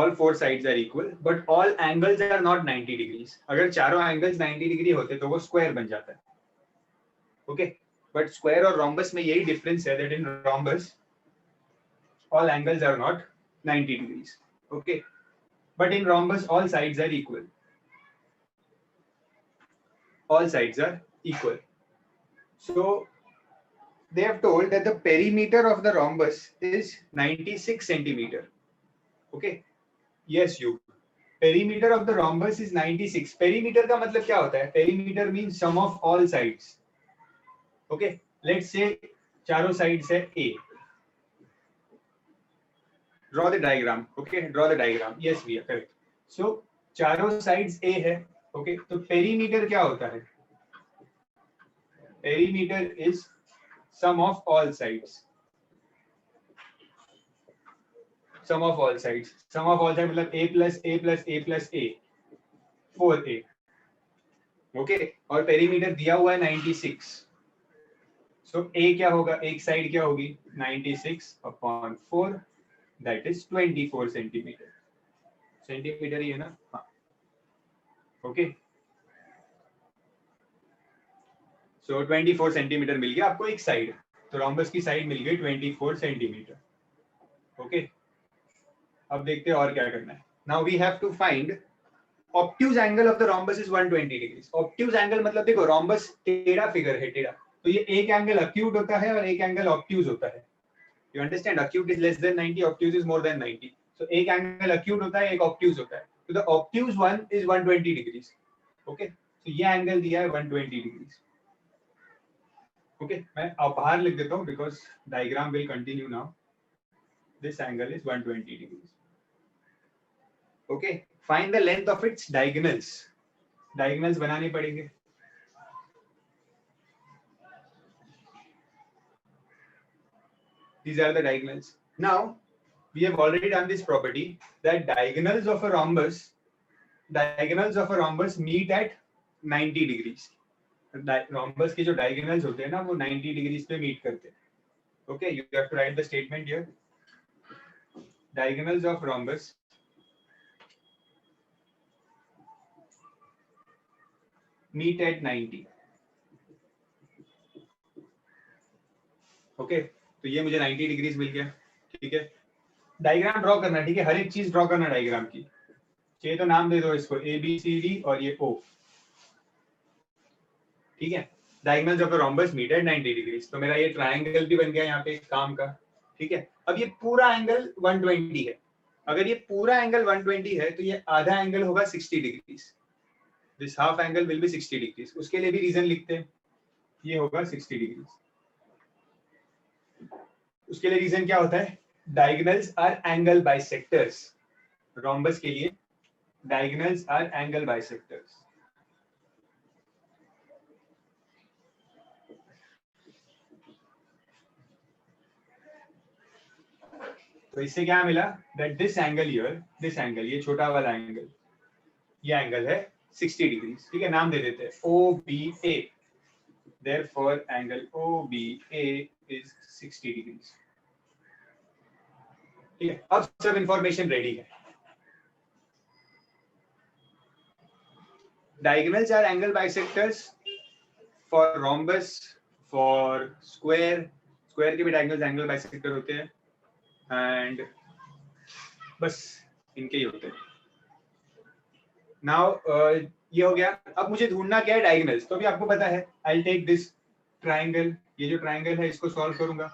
All 4 sides are equal, but all angles are not 90 degrees. अगर चारों angles 90 degree होते तो वो square बन जाता है. Okay, but square और rhombus में यही difference है that in rhombus all angles are not 90 degrees. Okay, but in rhombus all sides are equal. All sides are equal. So they have told that the perimeter of the rhombus is 96 centimeter. Okay. Yes, you. Perimeter of the rhombus is 96. Perimeter का मतलब क्या होता है? Perimeter means sum of all sides. Okay. Let's say चारों sides है A. Draw the diagram. Okay. Draw the diagram. Yes, we are correct. So चारों sides A है. Okay. तो perimeter क्या होता है? Perimeter is sum of all sides. Sum of all sides. Sum of all sides मतलब a plus a plus a plus a 4a. Okay. और perimeter दिया हुआ है 96. So a क्या होगा? एक साइड क्या होगी? 96 upon 4. That is 24 centimeter. Centimetre ही है ना? हाँ. Okay. So 24 सेंटीमीटर मिल गया आपको एक साइड. तो rhombus की साइड मिल गई 24 सेंटीमीटर. ओके, अब देखते हैं और क्या करना है. Now we have to find obtuse angle of the rhombus is 120 degrees. Obtuse angle मतलब देखो rhombus टेढ़ा फिगर है, टेढ़ा. तो ये एक एंगल acute होता है और एक एंगल obtuse होता है. You understand? acute is less than 90, obtuse is more than 90. So एक एंगल acute होता है, एक obtuse होता है. तो the obtuse one is 120 degrees. Okay, तो ये एंगल दिया है 120 डिग्रीज. ओके, मैं अब बाहर लिख देता हूँ because diagram will continue now. This angle is 120 degrees. Okay, find the length of its diagonals. Diagonals बनाने पड़ेंगे. These are the diagonals. Now we have already done this property that diagonals of a rhombus meet at 90 degrees. Rhombus के जो diagonals होते हैं ना वो 90 degrees पे meet करते हैं. Okay, you have to write the statement here. Diagonals of rhombus meet at 90. Okay, तो ये मुझे 90 डिग्रीज मिल गया. ठीक है, डायग्राम ड्रॉ करना. ठीक है, हर एक चीज ड्रॉ करना डायग्राम की. चाहिए तो नाम दे दो इसको ए बी सी डी और ये ओ. ठीक है, diagonals of the rhombus meet at 90 degrees. तो मेरा ये ट्रायंगल भी बन गया यहाँ पे काम का. ठीक है, अब ये पूरा एंगल 120 है. अगर ये पूरा एंगल 120 है तो ये आधा एंगल होगा 60 degrees. This half angle will be 60 degrees. उसके लिए भी रीजन लिखते हैं, ये होगा 60 डिग्रीज. उसके लिए रीजन क्या होता है? Diagonals R angle bisectors. rhombus के लिए डायगोनल्स आर एंगल बाइसेक्टर्स. तो इससे क्या मिला? That this angle here, this angle, ये छोटा वाला एंगल, ये एंगल है 60 डिग्रीज. ठीक है, नाम दे देते हैं OBA. Therefore angle OBA is 60 degrees. ठीक है, अब सब इंफॉर्मेशन रेडी है. Diagonals are angle bisectors for rhombus, for square. Square के भी diagonals angle bisector होते हैं. एंड बस इनके ही होते हैं. नाउ ये हो गया. अब मुझे ढूंढना क्या है, डायगोनल्स. तो भी आपको पता है, I will take this triangle. ये जो ट्राइंगल है इसको सॉल्व करूंगा.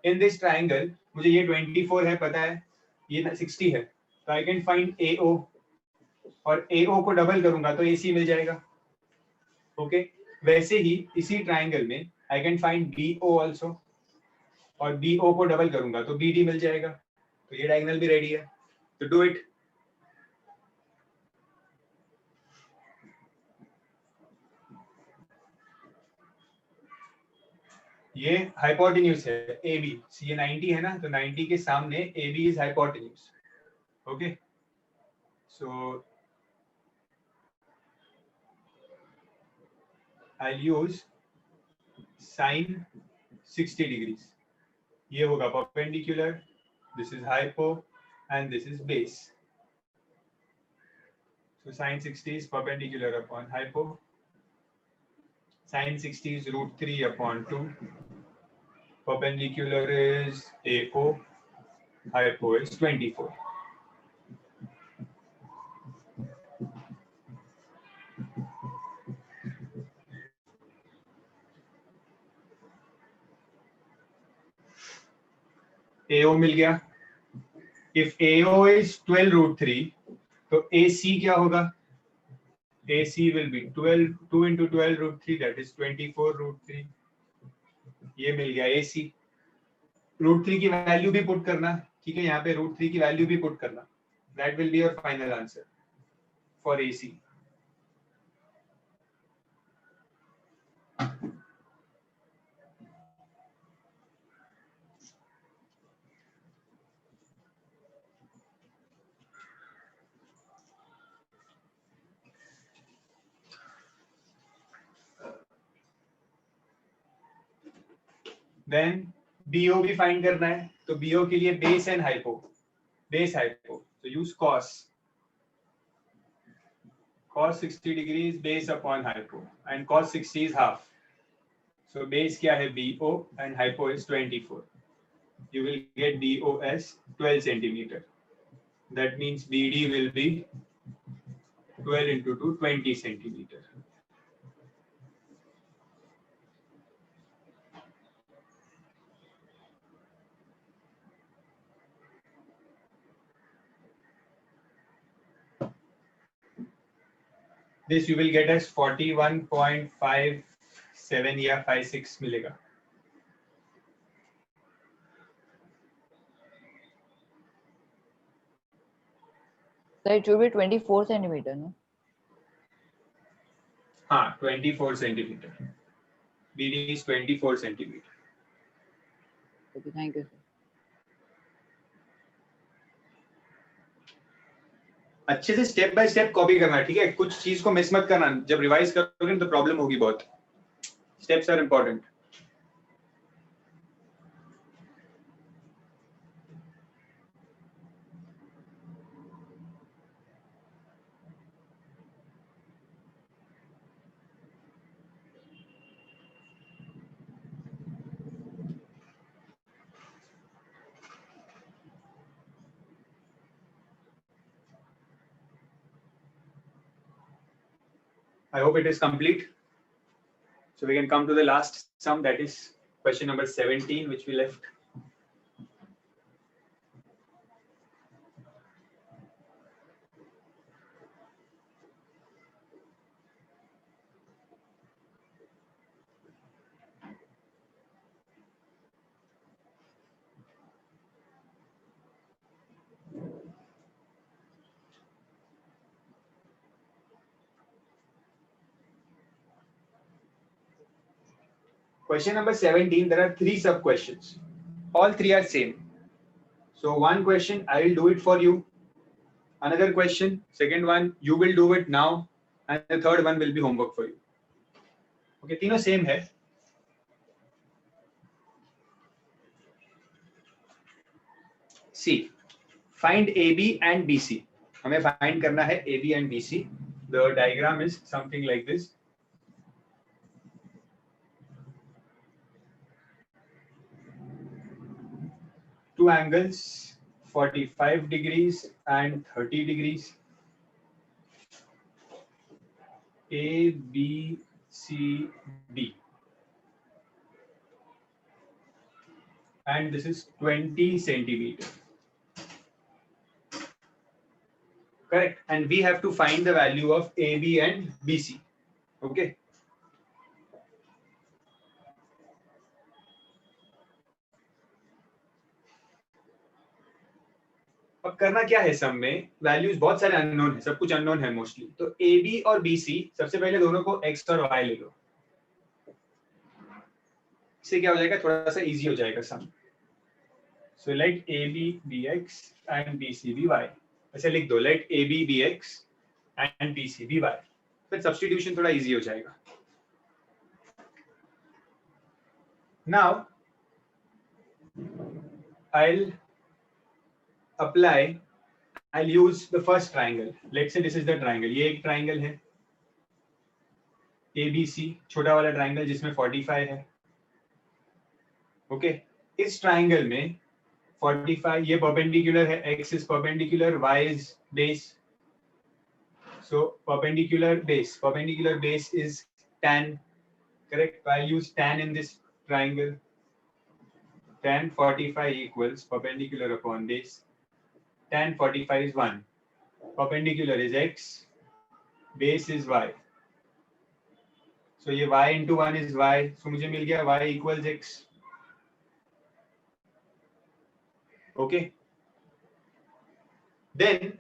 इन दिस ट्राइंगल मुझे ये 24 है पता है, ये 60 है, तो आई कैन फाइंड AO, और AO को डबल करूंगा तो AC मिल जाएगा. ओके, वैसे ही इसी ट्राइंगल में I can find BO also, और BO को डबल करूंगा तो BD मिल जाएगा. तो ये डायगोनल भी रेडी है. तो डू इट. ये हाइपोटेन्यूज है AB. ये 90 है ना, तो 90 के सामने AB is hypotenuse. Okay, so I'll use sin 60 degrees. ये होगा perpendicular, this is hypo, and this is base. So sin 60 is perpendicular upon hypo. Sin 60 is √3 upon 2. Perpendicular is AO. Hypo is 24. AO मिल गया. If AO is 12√3, तो AC क्या होगा? AC will be 2 into 12√3, that is 24√3. ये मिल गया AC. √3 की value भी put करना. ठीक है, यहाँ पे √3 की वैल्यू भी पुट करना. That will be your final answer for AC. Then BO भी फाइंड करना है. तो BO के लिए base and hypo. Base hypo, तो use cos. Cos 60 degrees base upon hypo, and cos 60 is half. So base क्या है? BO, and hypo is 24. You will get BO as 12 centimeter. That means BD will be 12 into 2, 20 centimeter. This you will get as 41.57 या 56 मिलेगा. So it should be 24 centimeter, no? हाँ, 24 centimeter. BD is 24 centimeter. Okay, thank you, sir. अच्छे से step by step copy करना. ठीक है, कुछ चीज को मिस मत करना. जब रिवाइज करोगे तो प्रॉब्लम होगी बहुत. Steps are important. I hope it is complete. So we can come to the last sum, that is question number 17, which we left. Question number 17, there are 3 sub questions. All 3 are same. So one question I will do it for you. Another question, second one you will do it now, and the third one will be homework for you. Okay, तीनों same है. C, find AB and BC. हमें find करना है AB and BC. The diagram is something like this. Two angles, 45 degrees and 30 degrees. A, B, C, D. And this is 20 centimeter. Correct. And we have to find the value of AB and BC. Okay. अब करना क्या है, सम में values बहुत सारे unknown है, सब कुछ अननोन है मोस्टली. तो AB और BC सबसे पहले दोनों को X और Y ले लो. इससे क्या हो जाएगा, थोड़ा सा इजी हो जाएगा sum. So let AB be X and BC be Y. ऐसे लिख दो, let AB be X and BC be Y. फिर सब्स्टिट्यूशन थोड़ा इजी हो जाएगा. Now I'll use the first triangle. Let's say this is the triangle. ये एक triangle है ABC, छोटा वाला triangle जिसमें 45 है. Okay, इस triangle में 45 ये perpendicular है, X is perpendicular, Y is base. So perpendicular base is tan. Correct. I'll use tan in this triangle. Tan 45 equals perpendicular upon base. Tan 45 is 1. Perpendicular is X. Base is Y. So ये Y into 1 is Y. So मुझे मिल गया Y equals X. Okay. Then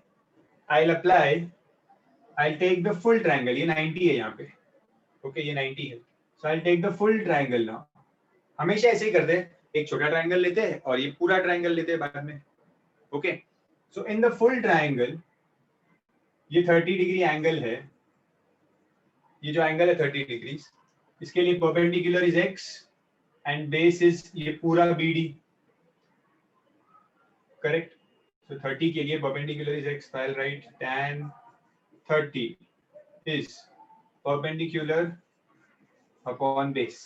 I'll take the full triangle. ये 90 है यहाँ पे. Okay, ये 90 है. So I'll take the full triangle now. हमेशा ऐसे ही करते हैं, एक छोटा ट्रायंगल लेते हैं और ये पूरा ट्रायंगल लेते हैं बाद में. Okay, so in the full triangle ये 30 डिग्री एंगल है. ये जो एंगल है 30 डिग्री, इसके लिए perpendicular is X and base is ये पूरा BD. करेक्ट. सो 30 के लिए perpendicular is X. I'll write tan 30 is perpendicular upon base.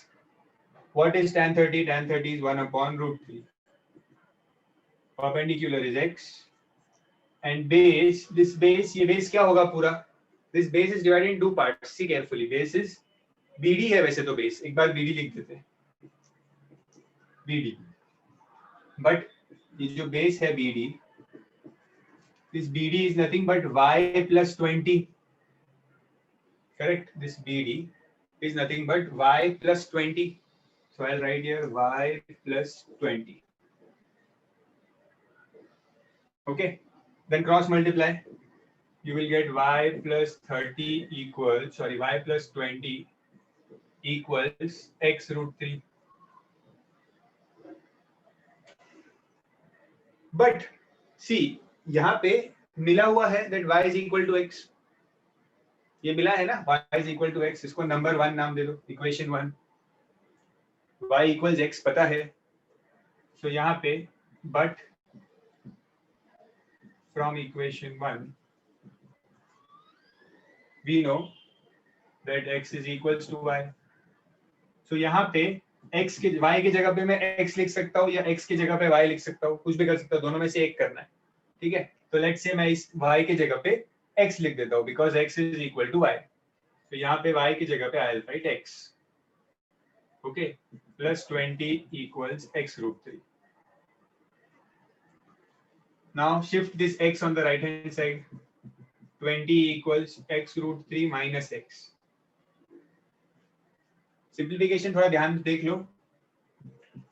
What is tan 30? Tan 30 is 1 upon root 3. Perpendicular is X and base, this base, ये base क्या होगा पूरा? This base is divided in two parts. See carefully. Base is BD है वैसे तो base. एक बार BD लिख देते हैं. BD. But ये जो base है BD, this BD is nothing but Y plus 20. Correct? This BD is nothing but Y plus 20. So I'll write here Y plus 20. Okay, then cross multiply. You will get Y plus 30 equals, sorry, Y plus 20 equals X root 3. But see, यहाँ पे मिला हुआ है that Y is equal to X. ये मिला है ना, Y is equal to X. इसको number 1 नाम दे दो, equation 1. Y equals X पता है. So यहाँ पे but from equation 1 we know that X is equals to Y. So यहाँ पे X के Y की जगह पे मैं X लिख सकता हूँ या X की जगह पे Y लिख सकता हूँ, कुछ भी कर सकता हूँ, दोनों में से एक करना है. ठीक है. तो लेट्स से मैं इस Y की जगह पे X लिख देता हूँ because X is equal to Y. तो यहाँ पे Y की जगह पे I'll write X. Okay, plus 20 equals X root 3. Now shift this X on the right hand side. 20 equals X root 3 minus X. Simplification थोड़ा ध्यान से देख लो.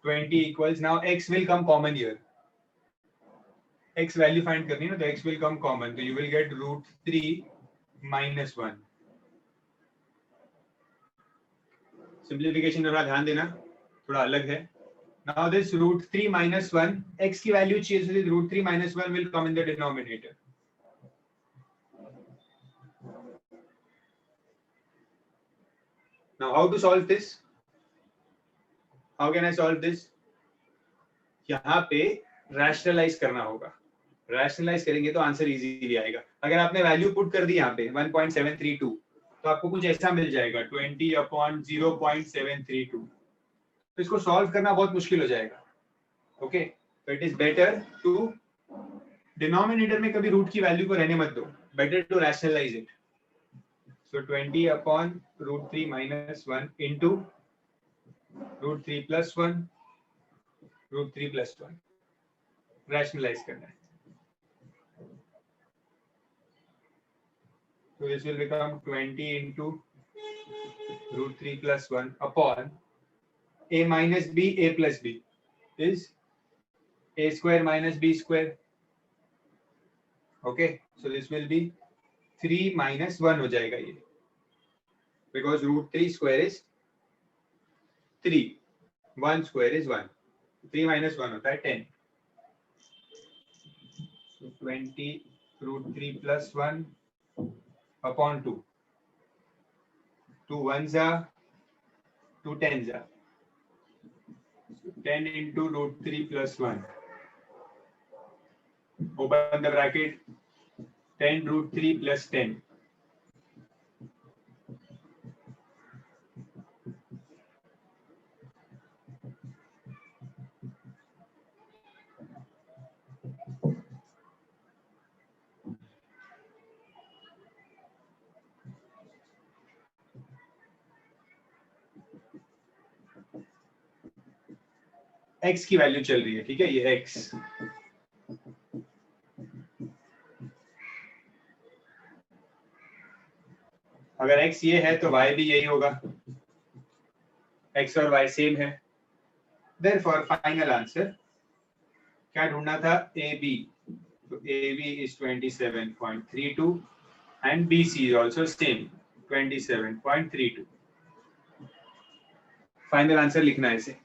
20 equals, now X will come common here. X value find करनी है ना, तो X will come common. So you will get root 3 minus 1. Simplification थोड़ा ध्यान देना, थोड़ा अलग है. Now this root 3 minus 1, X की value चाहिए, so root 3 minus 1 will come in the denominator. Now how to solve this? How can I solve this? यहाँ पे rationalize करना होगा. Rationalize करेंगे तो आंसर इजीली आएगा. अगर आपने वैल्यू पुट कर दी यहाँ पे 1.732, तो आपको कुछ ऐसा मिल जाएगा 20 upon 0.732. तो इसको सॉल्व करना बहुत मुश्किल हो जाएगा. ओके, तो it is better to denominator में कभी रूट की वैल्यू को रहने मत दो. Better to rationalise it. So 20 upon root 3 minus 1 into root 3 plus 1 root 3 plus 1. Rationalize करना है. So this will become 20 into root 3 plus 1 upon a minus b, a plus b is a square minus b square. Okay, so this will be 3 minus 1 हो जाएगा ये, because root 3 square is 3, 1 square is 1, 3 minus 1 होता है 10. So 20 root 3 plus 1 upon 2. 2 ones are 2 tens are. So 10 into root 3 plus 1. Open the bracket. 10 root 3 plus 10. x की value चल रही है, ठीक है, ये x. अगर x ये है तो y भी यही होगा. x और y सेम है. Therefore फाइनल आंसर क्या ढूंढना था? AB. तो AB is 27.32 and BC is also same 27.32. Final answer लिखना है इसे.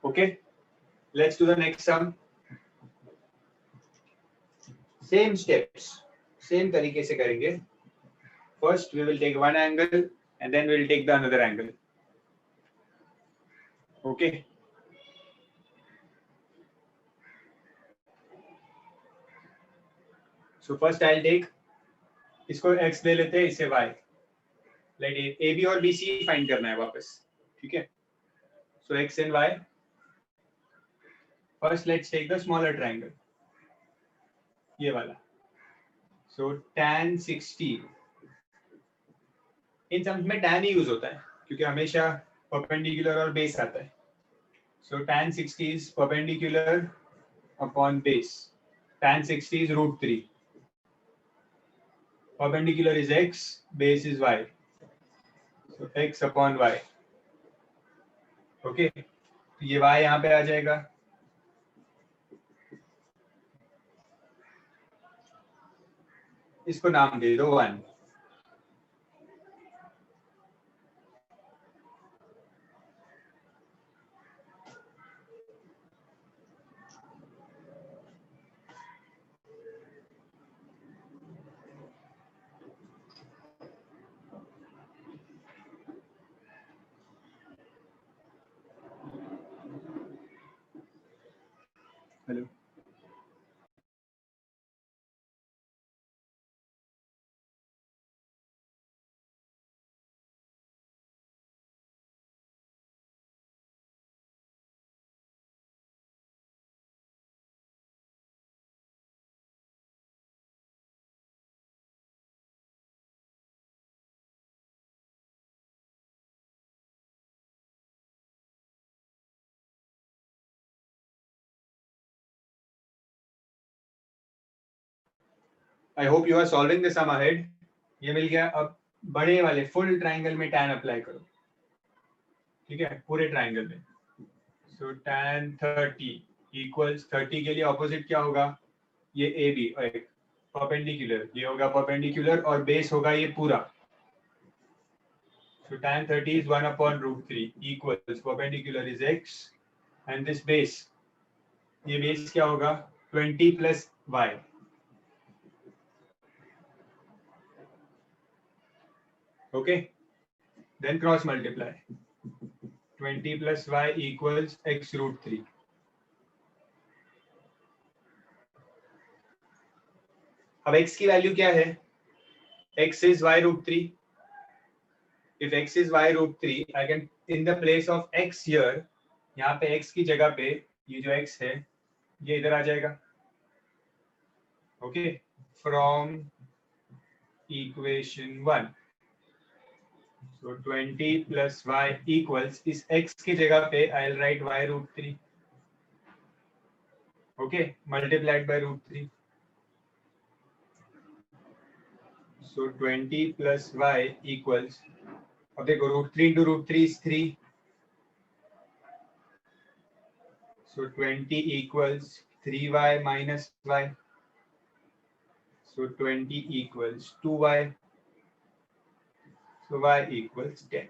Okay, let's do the next sum. Same steps, same तरीके से करेंगे. First we will take one angle and then we will take the another angle. Okay. So first I'll take, इसको x ले लेते हैं, इसे y. Let AB और BC find करना है वापस, ठीक है. So x and y. First let's take the smaller triangle, ये वाला. So tan 60. इन सम्स में tan ही यूज होता है क्योंकि हमेशा परपेंडिकुलर और बेस आता है. So tan 60 is perpendicular upon base. Tan 60 is root 3. Perpendicular is x, base is y. So x upon y. Okay, तो ये y यहाँ पे आ जाएगा. इसको नाम दे दो 1. Hello. I hope you are solving the sum ahead. ये मिल गया. अब बड़े वाले फुल ट्राइंगल में tan अप्लाई करो. ठीक है, पूरे ट्राइंगल में. So tan 30 equals 30 के लिए ऑपोजिट क्या होगा? ये AB एक परपेंडिकुलर, ये होगा परपेंडिकुलर और बेस होगा ये पूरा. So tan 30 is 1 upon root 3 equals perpendicular is x and this base, ये बेस क्या होगा? 20 plus y. Okay, then cross multiply. 20 plus y equals x root 3. अब x की वैल्यू क्या है? x is y root 3. If x is y root 3, I can in the place of x here, यहाँ पे x की जगह पे ये जो x है ये इधर आ जाएगा. Okay, from equation 1. So 20 plus y equals इस x की जगह पे I'll write y root 3. Okay, multiplied by root 3. So 20 plus y equals, अब देखो root 3 into root 3 is 3. So 20 equals 3y minus y. So 20 equals 2y. So y equals 10.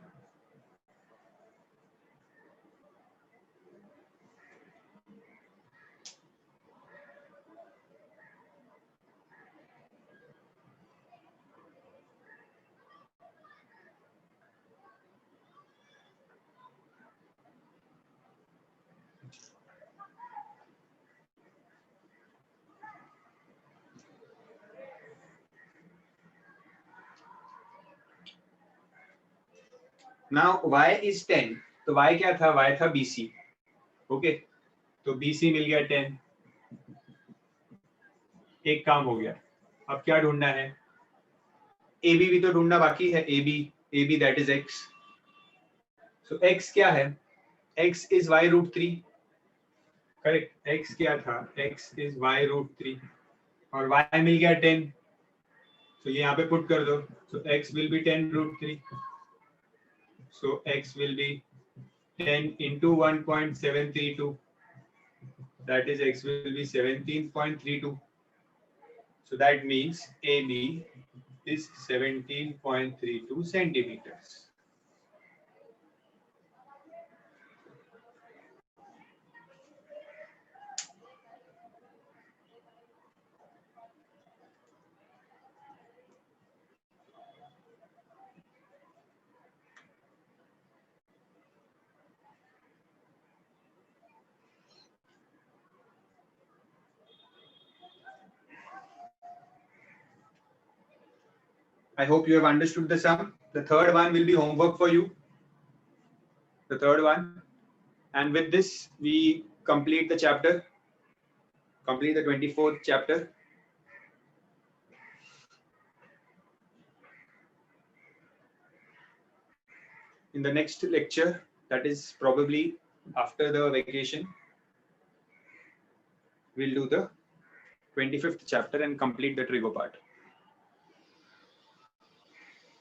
Now y is 10. तो y क्या था? y था BC. Okay, तो BC मिल गया 10. एक काम हो गया. अब क्या ढूंढना है? AB भी तो ढूंढना बाकी है. AB that is x. So x क्या है? x is y root 3. Correct. x क्या था? x is y root 3 और y मिल गया 10. तो ये यहाँ पे पुट कर दो. So x will be 10 root 3. So x will be 10 into 1.732. That is x will be 17.32. So that means AB is 17.32 centimeters. I hope you have understood the sum. The third one will be homework for you. The third one. And with this, we complete the chapter. Complete the 24th chapter. In the next lecture, that is probably after the vacation, we'll do the 25th chapter and complete the trigo part.